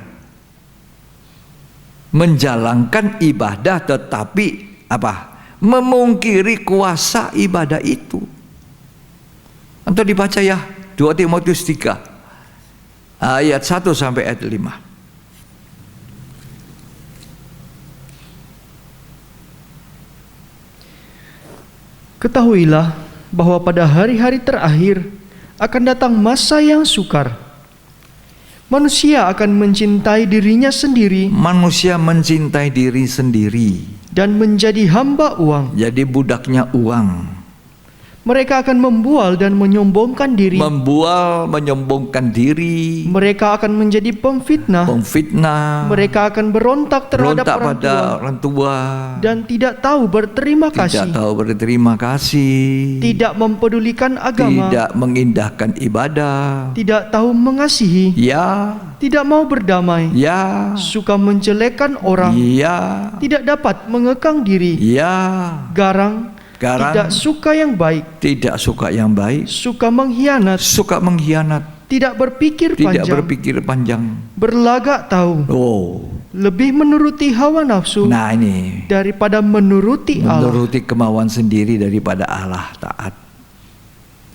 menjalankan ibadah, tetapi apa? Memungkiri kuasa ibadah itu. Untuk dibaca ya, 2 Timotius 3 ayat 1 sampai ayat 5. Ketahuilah bahwa pada hari-hari terakhir akan datang masa yang sukar. Manusia akan mencintai dirinya sendiri. Manusia mencintai diri sendiri Dan menjadi hamba uang. jadi budaknya uang. Mereka akan membual dan menyombongkan diri. Membual, menyombongkan diri. Mereka akan menjadi pemfitnah. Mereka akan berontak terhadap berontak pada orang tua. Dan tidak tahu berterima kasih. Tidak tahu berterima kasih. Tidak mempedulikan agama. Tidak mengindahkan ibadah. Tidak tahu mengasihi. Ya. Tidak mau berdamai. Ya. Suka menjelekkan orang. Ya. Tidak dapat mengekang diri. Ya. Garang. Tidak suka yang baik. Tidak suka yang baik. Suka mengkhianat. Suka mengkhianat. Tidak berpikir panjang. Tidak berpikir panjang. Berlagak tahu. Oh. Lebih menuruti hawa nafsu. Nah ini. Daripada menuruti Allah. Menuruti kemauan sendiri daripada Allah, taat.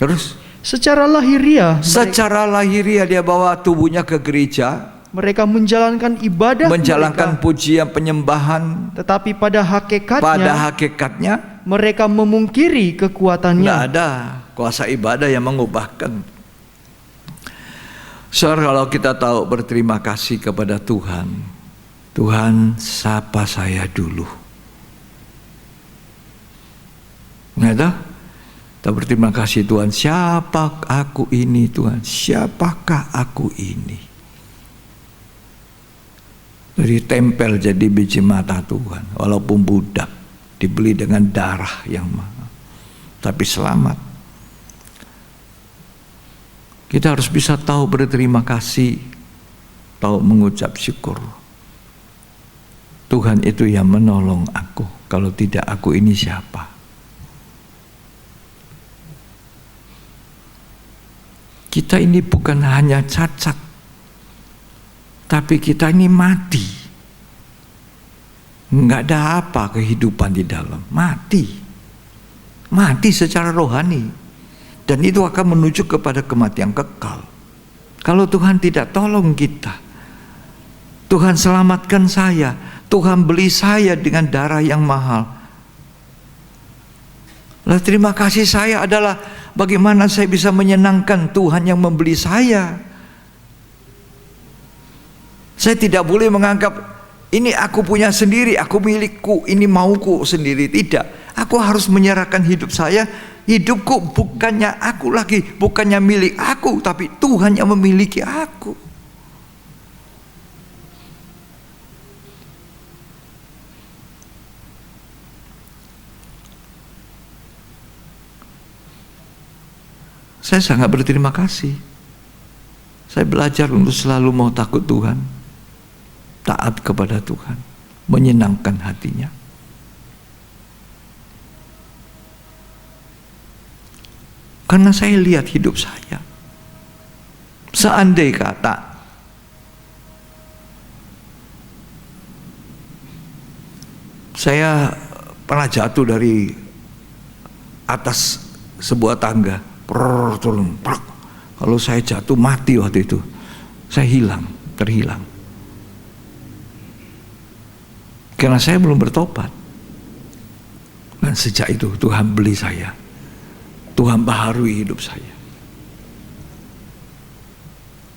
Terus? Secara lahiriah. Secara lahiriah dia bawa tubuhnya ke gereja. Mereka menjalankan ibadah. Menjalankan pujian penyembahan. Tetapi pada hakikatnya. Mereka memungkiri kekuatannya. Tidak ada kuasa ibadah yang mengubahkan. Saudara, kalau kita tahu berterima kasih kepada Tuhan, Tuhan sapa saya dulu. Nggak ada? Kita berterima kasih Tuhan. Siapa aku ini Tuhan? Siapakah aku ini? Dari tempel jadi biji mata Tuhan, walaupun budak. Dibeli dengan darah yang mahal, tapi selamat. Kita harus bisa tahu berterima kasih, tahu mengucap syukur. Tuhan itu yang menolong aku. Kalau tidak, aku ini siapa? Kita ini bukan hanya cacat, tapi kita ini mati. Enggak ada apa kehidupan di dalam. Mati secara rohani. Dan itu akan menuju kepada kematian kekal. Kalau Tuhan tidak tolong kita, Tuhan selamatkan saya, Tuhan beli saya dengan darah yang mahal. Lah terima kasih saya adalah bagaimana saya bisa menyenangkan Tuhan yang membeli saya. Saya tidak boleh menganggap ini aku punya sendiri, aku milikku, ini mauku sendiri. Tidak, aku harus menyerahkan hidup saya. Hidupku bukannya aku lagi, bukannya milik aku, tapi Tuhan yang memiliki aku. Saya sangat berterima kasih. Saya belajar untuk selalu mau takut Tuhan, taat kepada Tuhan, menyenangkan hatinya. Karena saya lihat hidup saya. Seandai kata saya pernah jatuh dari atas sebuah tangga, turun. Kalau saya jatuh mati waktu itu, saya terhilang. Karena saya belum bertobat. Dan sejak itu Tuhan beli saya, Tuhan baharui hidup saya.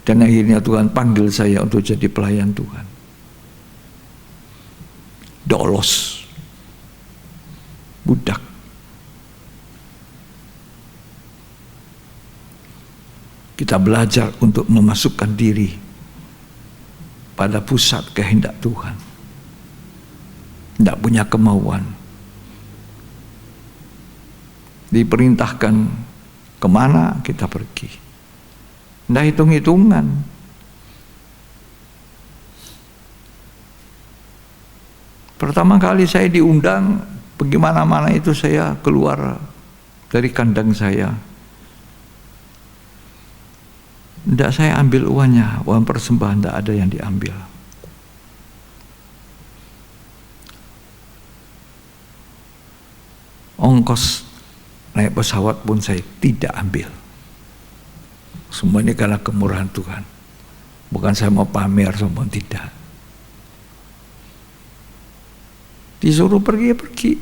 Dan akhirnya Tuhan panggil saya untuk jadi pelayan Tuhan. Dolos, budak. Kita belajar untuk memasukkan diri pada pusat kehendak Tuhan. Tidak punya kemauan. Diperintahkan kemana kita pergi. Tidak hitung-hitungan. Pertama kali saya diundang pergi mana-mana itu saya keluar dari kandang saya. Tidak saya ambil uangnya, uang persembahan tidak ada yang diambil. Ongkos naik pesawat pun saya tidak ambil. Semua ini karena kemurahan Tuhan. Bukan saya mau pamer, semua tidak. Disuruh pergi, pergi.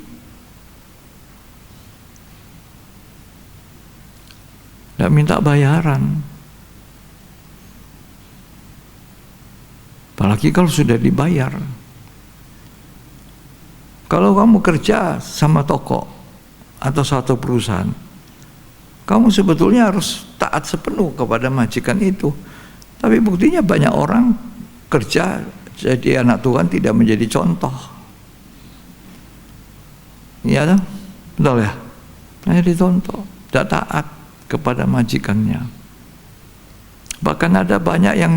Tidak minta bayaran. Apalagi kalau sudah dibayar. Kalau kamu kerja sama toko atau satu perusahaan, kamu sebetulnya harus taat sepenuh kepada majikan itu. Tapi buktinya banyak orang kerja jadi anak Tuhan tidak menjadi contoh. Iya kan? Betul ya? Hanya dicontoh, tidak taat kepada majikannya. Bahkan ada banyak yang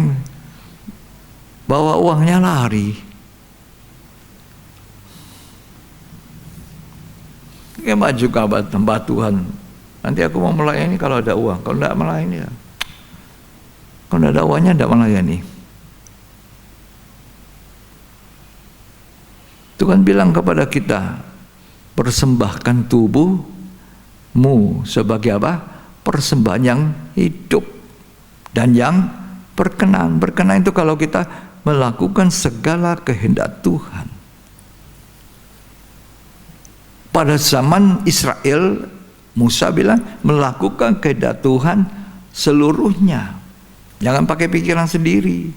bawa uangnya lari. Kayak maju ke tempat Tuhan. Nanti aku mau melayani kalau ada uang. Kalau tidak melayani ya. Kalau tidak ada uangnya tidak melayani. Tuhan bilang kepada kita, persembahkan tubuhmu sebagai apa? Persembahan yang hidup dan yang berkenan. Berkenan itu kalau kita melakukan segala kehendak Tuhan. Pada zaman Israel, Musa bilang melakukan kehendak Tuhan seluruhnya. Jangan pakai pikiran sendiri.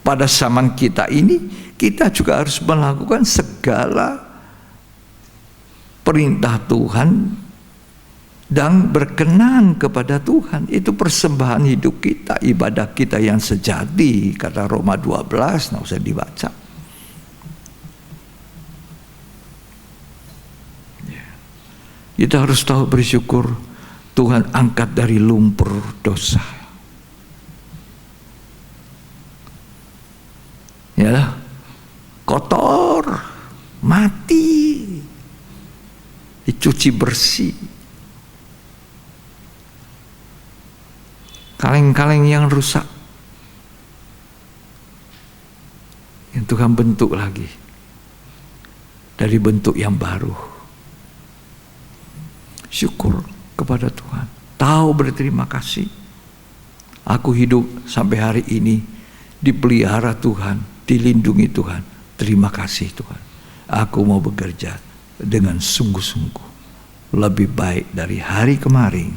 Pada zaman kita ini, kita juga harus melakukan segala perintah Tuhan dan berkenan kepada Tuhan. Itu persembahan hidup kita, ibadah kita yang sejati, kata Roma 12, nggak usah dibaca. Kita harus tahu bersyukur Tuhan angkat dari lumpur dosa. Ya, kotor, mati, dicuci bersih. Kaleng-kaleng yang rusak, yang Tuhan bentuk lagi dari bentuk yang baru. Syukur kepada Tuhan, tahu berterima kasih, Aku hidup sampai hari ini dipelihara Tuhan, dilindungi Tuhan. Terima kasih Tuhan. Aku mau bekerja dengan sungguh-sungguh lebih baik dari hari kemarin.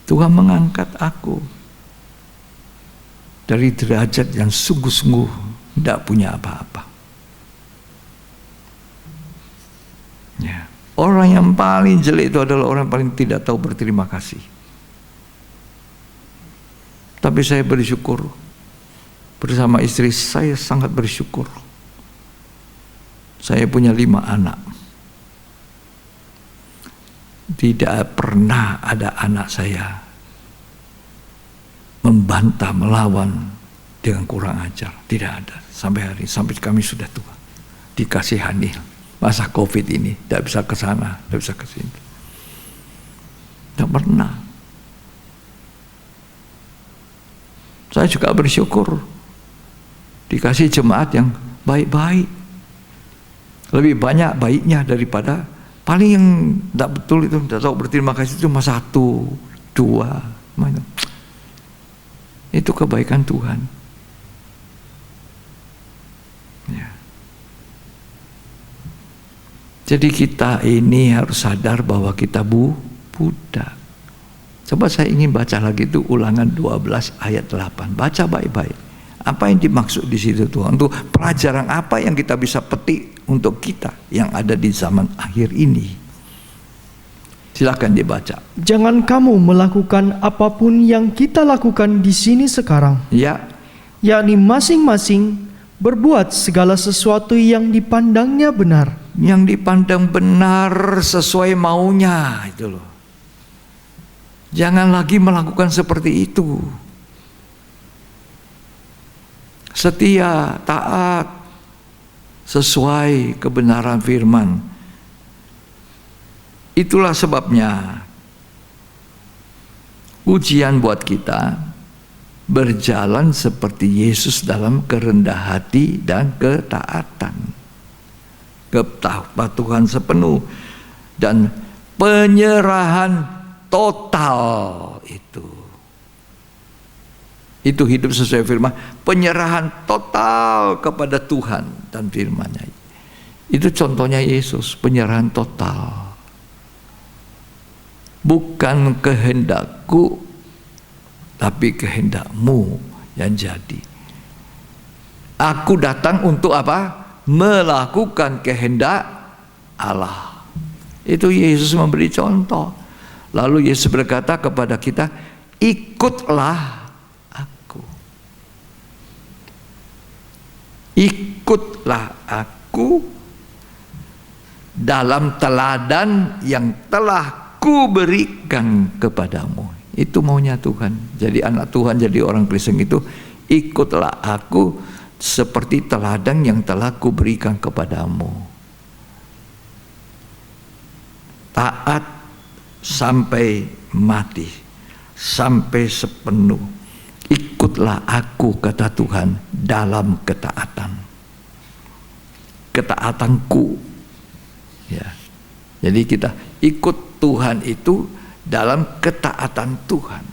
Tuhan mengangkat aku dari derajat yang sungguh-sungguh tidak punya apa-apa. Ya. Orang yang paling jelek itu adalah orang yang paling tidak tahu berterima kasih. Tapi saya bersyukur, bersama istri saya sangat bersyukur. Saya punya 5 anak. Tidak pernah ada anak saya membantah, melawan dengan kurang ajar. Tidak ada sampai hari, sampai kami sudah tua. Dikasihani. Masa COVID ini tidak bisa ke sana, tidak bisa ke sini. Tidak pernah. Saya juga bersyukur dikasih jemaat yang baik-baik. Lebih banyak baiknya daripada paling yang tidak betul itu, tidak tahu berterima kasih itu cuma 1, 2. Itu kebaikan Tuhan. Ya. Jadi kita ini harus sadar bahwa kita budak. Coba saya ingin baca lagi itu Ulangan 12 ayat 8. Baca baik-baik. Apa yang dimaksud di situ Tuhan? Untuk pelajaran apa yang kita bisa petik untuk kita yang ada di zaman akhir ini? Silakan dibaca. Jangan kamu melakukan apapun yang kita lakukan di sini sekarang. Ya. Yakni masing-masing berbuat segala sesuatu yang dipandangnya benar. Yang dipandang benar sesuai maunya itu loh. Jangan lagi melakukan seperti itu. Setia, taat, sesuai kebenaran firman. Itulah sebabnya ujian buat kita berjalan seperti Yesus dalam kerendah hati dan ketaatan. Kepatuhan sepenuh dan penyerahan total itu hidup sesuai firman, penyerahan total kepada Tuhan dan firman-Nya. Itu contohnya Yesus, penyerahan total. Bukan kehendakku tapi kehendak-Mu yang jadi. Aku datang untuk apa? Melakukan kehendak Allah. Itu Yesus memberi contoh. Lalu Yesus berkata kepada kita, ikutlah aku. Ikutlah aku dalam teladan yang telah kuberikan kepadamu. Itu maunya Tuhan. Jadi anak Tuhan, jadi orang Kristen itu, ikutlah aku seperti teladan yang telah kuberikan kepadamu. Taat sampai mati, sampai sepenuh. Ikutlah aku, kata Tuhan, dalam ketaatan. Ketaatanku. Ya. Jadi kita ikut Tuhan itu dalam ketaatan Tuhan.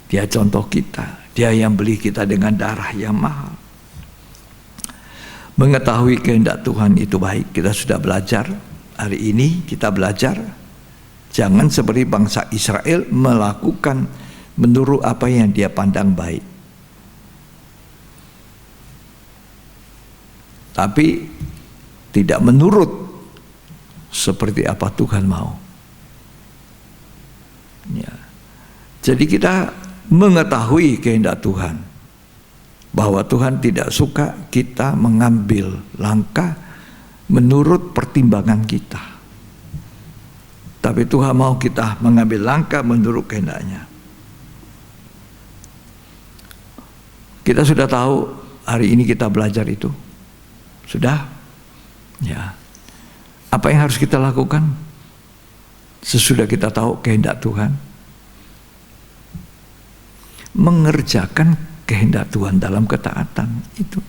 Dia contoh kita. Dia yang beli kita dengan darah yang mahal. Mengetahui kehendak Tuhan itu baik. Kita sudah belajar. Hari ini kita belajar. Jangan seperti bangsa Israel melakukan menurut apa yang dia pandang baik. Tapi tidak menurut seperti apa Tuhan mau. Ya. Jadi kita mengetahui kehendak Tuhan, bahwa Tuhan tidak suka kita mengambil langkah menurut pertimbangan kita, tapi Tuhan mau kita mengambil langkah menurut kehendak-Nya. Kita sudah tahu hari ini kita belajar itu, sudah, ya. Apa yang harus kita lakukan sesudah kita tahu kehendak Tuhan? Mengerjakan kehendak Tuhan dalam ketaatan itu.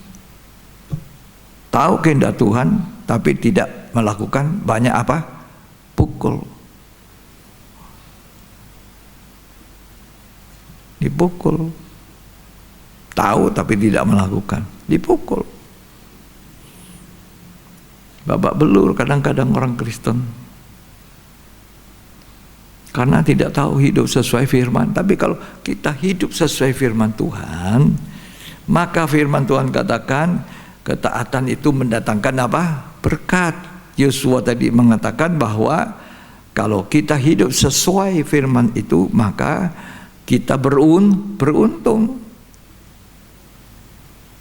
Tahu kehendak Tuhan, tapi tidak melakukan, banyak apa? Pukul. Dipukul. Tahu tapi tidak melakukan, dipukul. Babak belur kadang-kadang orang Kristen, karena tidak tahu hidup sesuai firman. Tapi kalau kita hidup sesuai firman Tuhan, maka firman Tuhan katakan ketaatan itu mendatangkan apa? Berkat. Yosua tadi mengatakan bahwa kalau kita hidup sesuai firman itu, maka kita beruntung.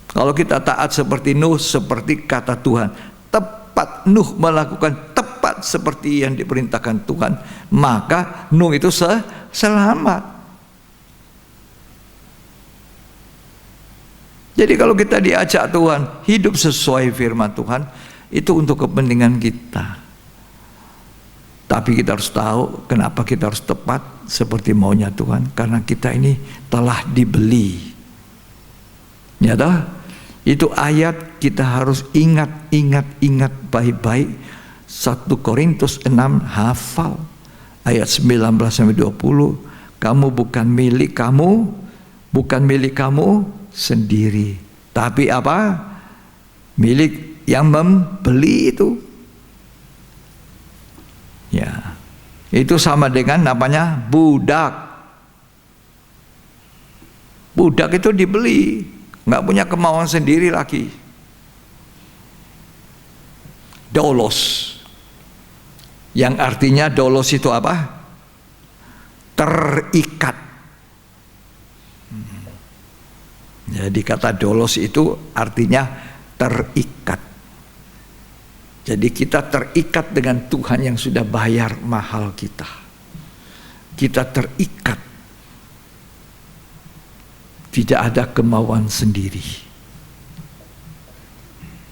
Kalau kita taat seperti Nuh, seperti kata Tuhan, tepat Nuh melakukan tepat seperti yang diperintahkan Tuhan, maka Nuh itu selamat. Jadi kalau kita diajak Tuhan hidup sesuai firman Tuhan, itu untuk kepentingan kita. Tapi kita harus tahu kenapa kita harus tepat seperti maunya Tuhan, karena kita ini telah dibeli. Ya toh? Itu ayat kita harus ingat baik-baik. 1 Korintus 6 hafal ayat 19 sampai 20. Kamu bukan milik kamu sendiri, tapi apa? Milik yang membeli itu. Ya. Itu sama dengan namanya budak. Budak itu dibeli, nggak punya kemauan sendiri lagi. Dolos, yang artinya dolos itu apa? Terikat. Jadi kata dolos itu artinya terikat. Jadi kita terikat dengan Tuhan yang sudah bayar mahal kita. Kita terikat. Tidak ada kemauan sendiri.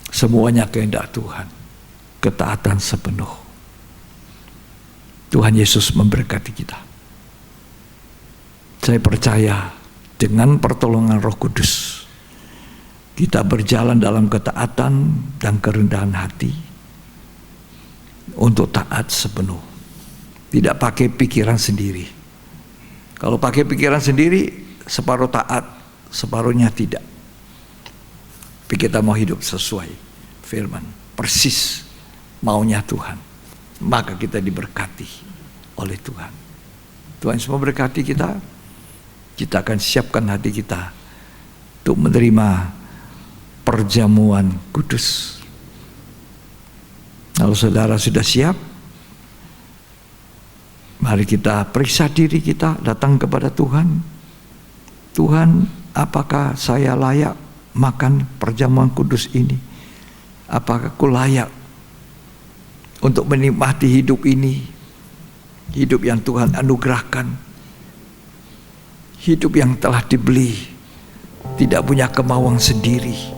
Semuanya kehendak Tuhan. Ketaatan sepenuh. Tuhan Yesus memberkati kita. Saya percaya dengan pertolongan Roh Kudus, kita berjalan dalam ketaatan dan kerendahan hati untuk taat sepenuh. Tidak pakai pikiran sendiri. Kalau pakai pikiran sendiri, separuh taat, separuhnya tidak. Tapi kita mau hidup sesuai firman, persis maunya Tuhan, maka kita diberkati oleh Tuhan. Tuhan semua berkati kita. Kita akan siapkan hati kita untuk menerima perjamuan kudus. Kalau saudara sudah siap, mari kita periksa diri kita, datang kepada Tuhan. Tuhan, apakah saya layak makan perjamuan kudus ini? Apakah aku layak untuk menikmati hidup ini? Hidup yang Tuhan anugerahkan, hidup yang telah dibeli, tidak punya kemauan sendiri.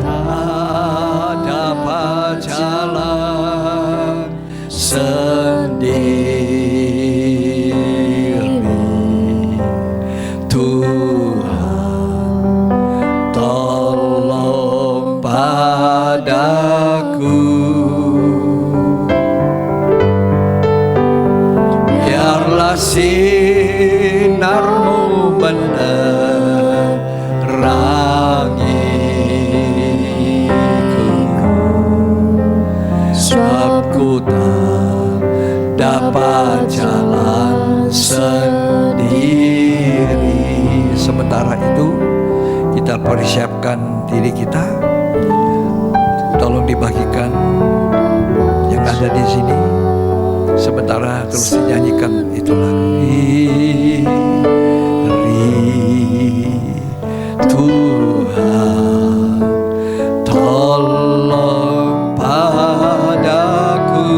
Tak dapat jalan sendiri, Tuhan tolong padaku. Biarlah sinarmu menerangiku, sebab ku tak dapat jalan sendiri. Sementara itu kita persiapkan diri kita. Tolong dibagikan yang ada di sini. Sementara terus dinyanyikan itu lagu. Tuhan tolong padaku.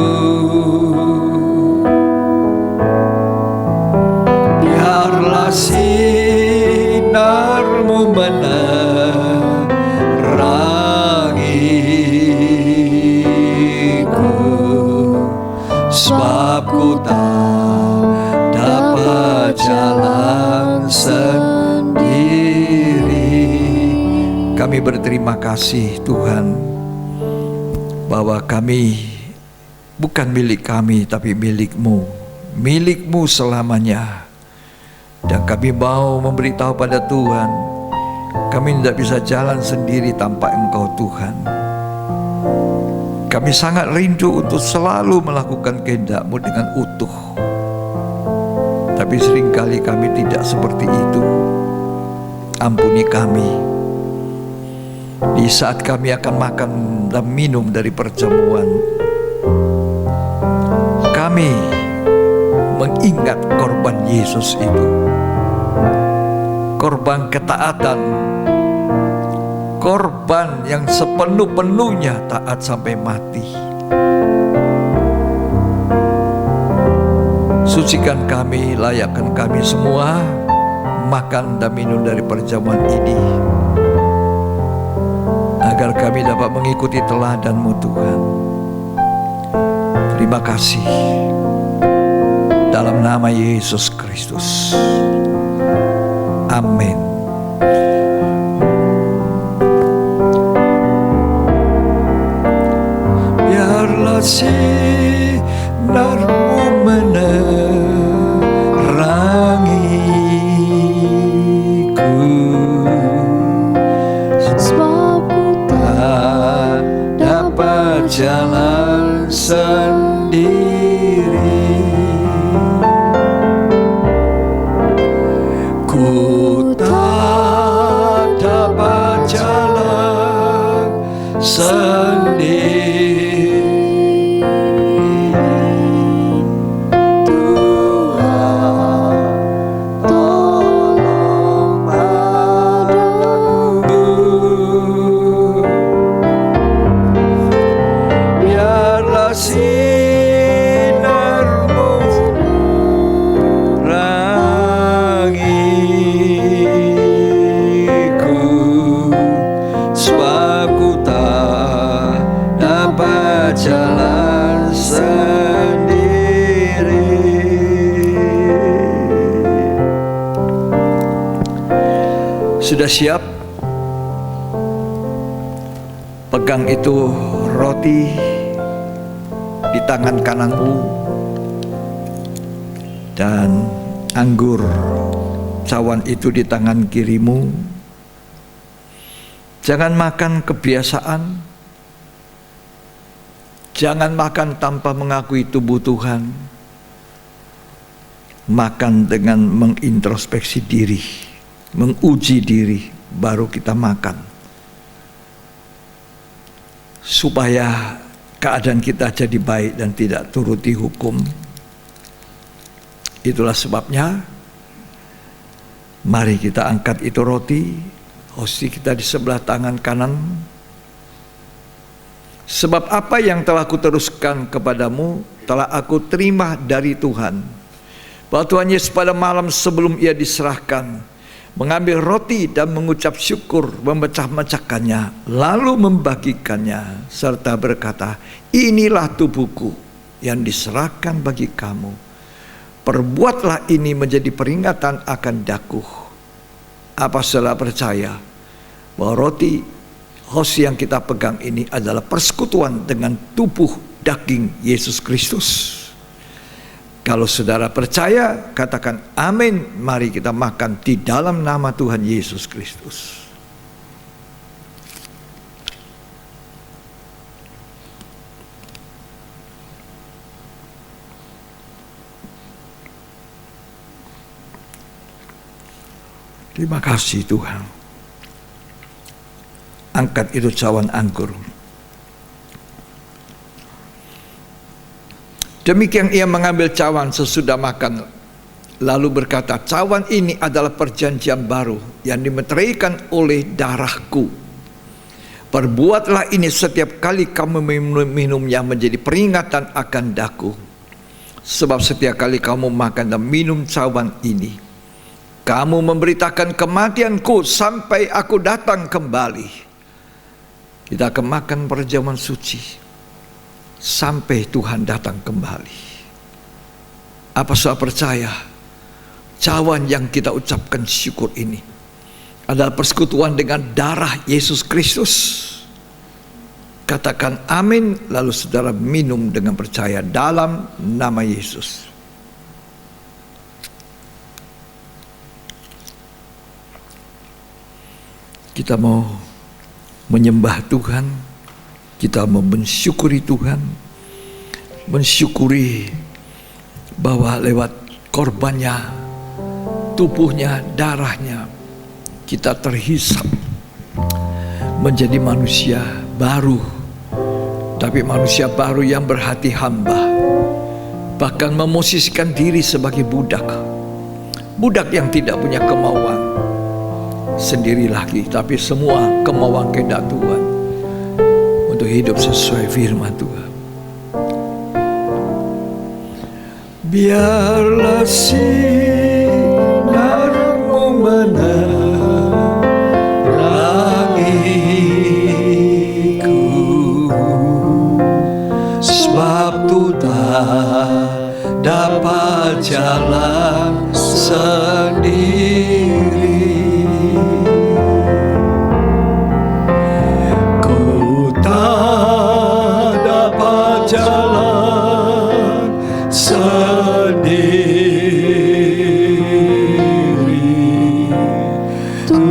Biarlah sinarmu menerangiku, sebab ku tak dapat jalan sendiri. kami berterima kasih Tuhan, bahwa kami bukan milik kami, tapi milik-Mu, milik-Mu selamanya. Dan kami mau memberitahu pada Tuhan, kami tidak bisa jalan sendiri tanpa Engkau Tuhan. Kami sangat rindu untuk selalu melakukan kehendak-Mu dengan utuh. Tapi seringkali kami tidak seperti itu. Ampuni kami. Di saat kami akan makan dan minum dari perjamuan, kami mengingat korban Yesus itu, korban ketaatan, korban yang sepenuh-penuhnya taat sampai mati. Sucikan kami, layakkan kami semua makan dan minum dari perjamuan ini, agar kami dapat mengikuti teladan-Mu Tuhan. Terima kasih. Dalam nama Yesus Kristus. Amin. Biarlah sinar-Mu menerangiku, sebab ku tak dapat jalan sendiri. Ku tak dapat jalan sendiri. Sudah siap? Pegang itu roti di tangan kananmu dan anggur cawan itu di tangan kirimu. Jangan makan kebiasaan, jangan makan tanpa mengakui tubuh Tuhan. Makan dengan mengintrospeksi diri, menguji diri, baru kita makan, supaya keadaan kita jadi baik dan tidak turuti hukum. Itulah sebabnya mari kita angkat itu roti, hosti kita di sebelah tangan kanan. Sebab apa yang telah kuteruskan kepadamu telah aku terima dari Tuhan, bahwa Tuhan Yesus pada malam sebelum Ia diserahkan mengambil roti dan mengucap syukur, memecah-mecahkannya, lalu membagikannya, serta berkata, inilah tubuhku yang diserahkan bagi kamu. Perbuatlah ini menjadi peringatan akan daku. Apa saudara percaya bahwa roti hosti yang kita pegang ini adalah persekutuan dengan tubuh daging Yesus Kristus? Kalau saudara percaya, katakan amin. Mari kita makan di dalam nama Tuhan Yesus Kristus. Terima kasih Tuhan. Angkat itu cawan anggur. Demikian Ia mengambil cawan sesudah makan, lalu berkata, cawan ini adalah perjanjian baru yang dimeteraikan oleh darahku. Perbuatlah ini setiap kali kamu minumnya menjadi peringatan akan daku. Sebab setiap kali kamu makan dan minum cawan ini, kamu memberitakan kematianku sampai aku datang kembali. Kita akan makan perjamuan suci sampai Tuhan datang kembali. Apa saudara percaya cawan yang kita ucapkan syukur ini adalah persekutuan dengan darah Yesus Kristus. Katakan amin, lalu saudara minum dengan percaya dalam nama Yesus. Kita mau menyembah Tuhan, kita mau mensyukuri Tuhan, mensyukuri bahwa lewat korbannya, tubuhnya, darahnya, kita terhisap menjadi manusia baru, tapi manusia baru yang berhati hamba, bahkan memosisikan diri sebagai budak yang tidak punya kemauan sendiri lagi, tapi semua kemauan kehendak Tuhan untuk hidup sesuai firman Tuhan. Biarlah sinarmu menerangiku, sebab ku tak dapat jalan sendiri. Ku tak dapat jalan sendiri.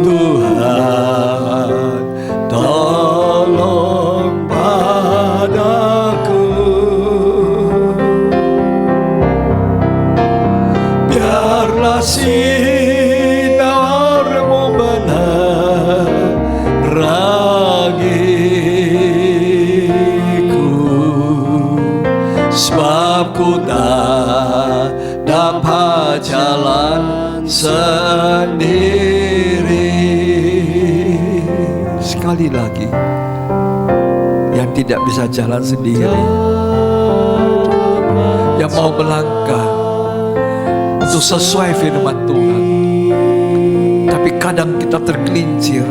Tuhan, tolong padaku. Biarlah sinarmu menerangiku, sebab ku tak dapat jalan sendiri. Sekali lagi, yang tidak bisa jalan sendiri, yang mau melangkah untuk sesuai firman Tuhan, tapi kadang kita tergelincir.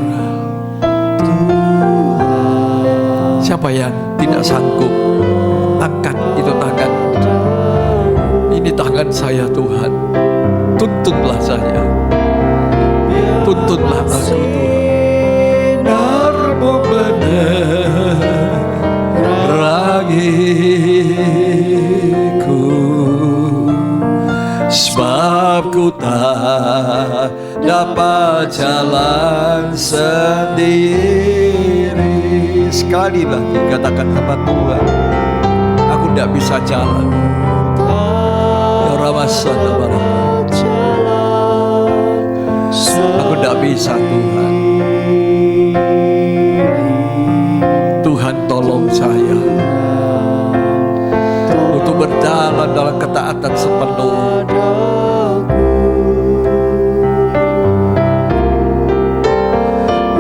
Siapa yang tidak sanggup? Angkat itu tangan. Ini tangan saya Tuhan, tuntunlah saya, tuntunlah aku Tuhan. Sinarmu menerangiku, sebab ku tak dapat jalan sendiri. Sekali lagi katakan sama Tuhan, aku tidak bisa jalan. Ya Ramasana Barak, aku tidak bisa Tuhan. Tuhan tolong saya untuk berjalan dalam ketaatan sepenuh.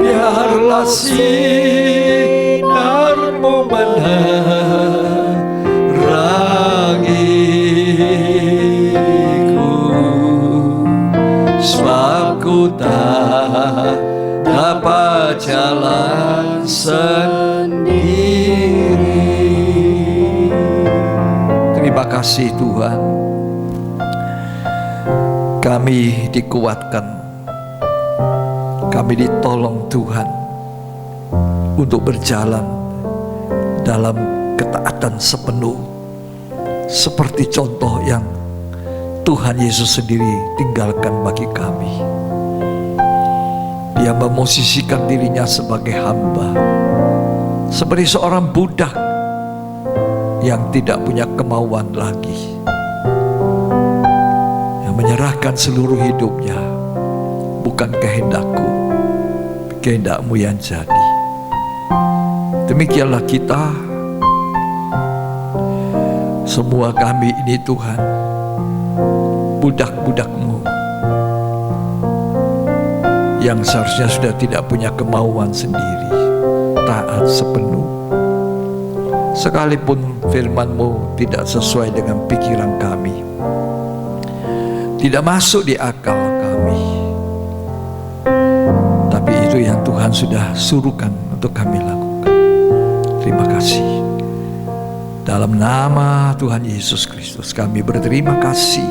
Biarlah sinarmu menerangiku, sebab ku tak dapat jalan sendiri. Terima kasih Tuhan, kami dikuatkan, kami ditolong Tuhan untuk berjalan dalam ketaatan sepenuh, seperti contoh yang Tuhan Yesus sendiri tinggalkan bagi kami. Dia memosisikan dirinya sebagai hamba, seperti seorang budak yang tidak punya kemauan lagi, yang menyerahkan seluruh hidupnya. Bukan kehendakku, kehendakmu yang jadi. Demikianlah kita, semua kami ini Tuhan, budak-budakmu yang seharusnya sudah tidak punya kemauan sendiri, taat sepenuh. Sekalipun firman-Mu tidak sesuai dengan pikiran kami, tidak masuk di akal kami, tapi itu yang Tuhan sudah suruhkan untuk kami lakukan. Terima kasih. Dalam nama Tuhan Yesus Kristus kami berterima kasih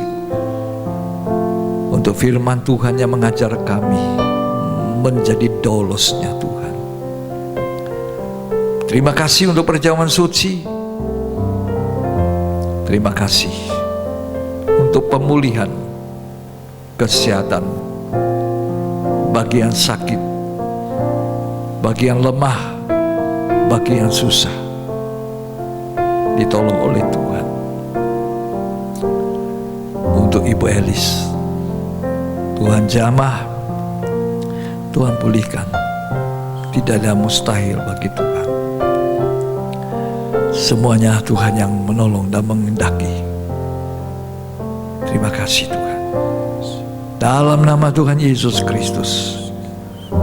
untuk firman Tuhan yang mengajar kami menjadi dolosnya Tuhan. Terima kasih untuk perjamuan suci. Terima kasih untuk pemulihan kesehatan bagi yang sakit, bagi yang lemah, bagi yang susah, ditolong oleh Tuhan. Untuk Ibu Elis, Tuhan jamah, Tuhan pulihkan. Tidak ada mustahil bagi Tuhan. Semuanya Tuhan yang menolong dan mengendaki. Terima kasih Tuhan. Dalam nama Tuhan Yesus Kristus,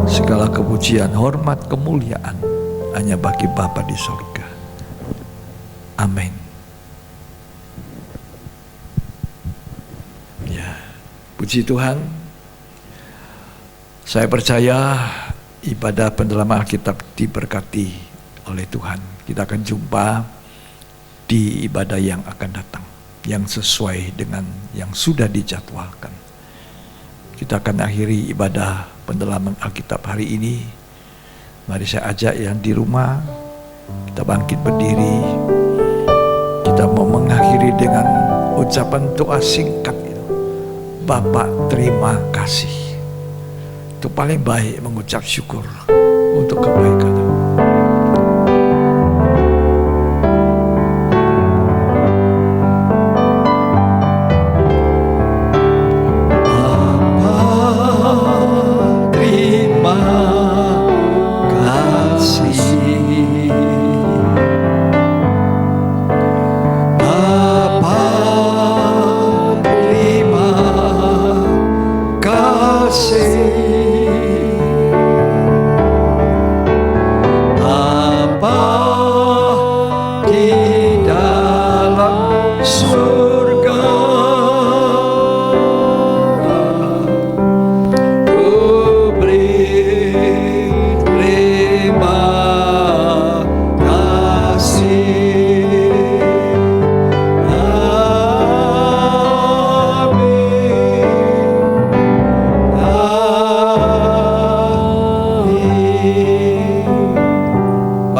segala kepujian, hormat, kemuliaan hanya bagi Bapa di surga. Amin. Ya, puji Tuhan. Saya percaya ibadah pendalaman Alkitab diberkati oleh Tuhan. Kita akan jumpa di ibadah yang akan datang, yang sesuai dengan yang sudah dijadwalkan. Kita akan akhiri ibadah pendalaman Alkitab hari ini. Mari saya ajak yang di rumah, kita bangkit berdiri. Kita mau mengakhiri dengan ucapan doa singkat itu. Bapa, terima kasih. Itu paling baik mengucap syukur untuk kebaikan.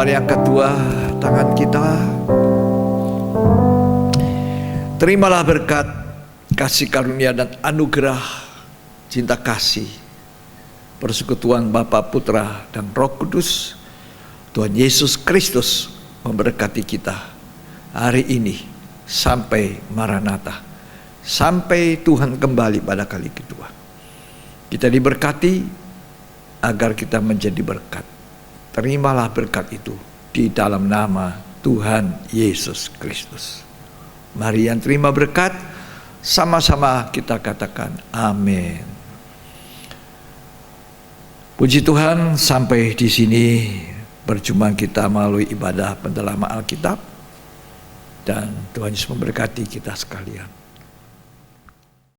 Mari angkat dua tangan kita. Terimalah berkat, kasih karunia dan anugerah, cinta kasih, persekutuan Bapa, Putra dan Roh Kudus. Tuhan Yesus Kristus memberkati kita hari ini sampai Maranatha, sampai Tuhan kembali pada kali kedua. Kita diberkati agar kita menjadi berkat. Terimalah berkat itu di dalam nama Tuhan Yesus Kristus. Mari yang terima berkat, sama-sama kita katakan amin. Puji Tuhan, sampai di sini perjumpaan kita melalui ibadah pendalaman Alkitab, dan Tuhan Yesus memberkati kita sekalian.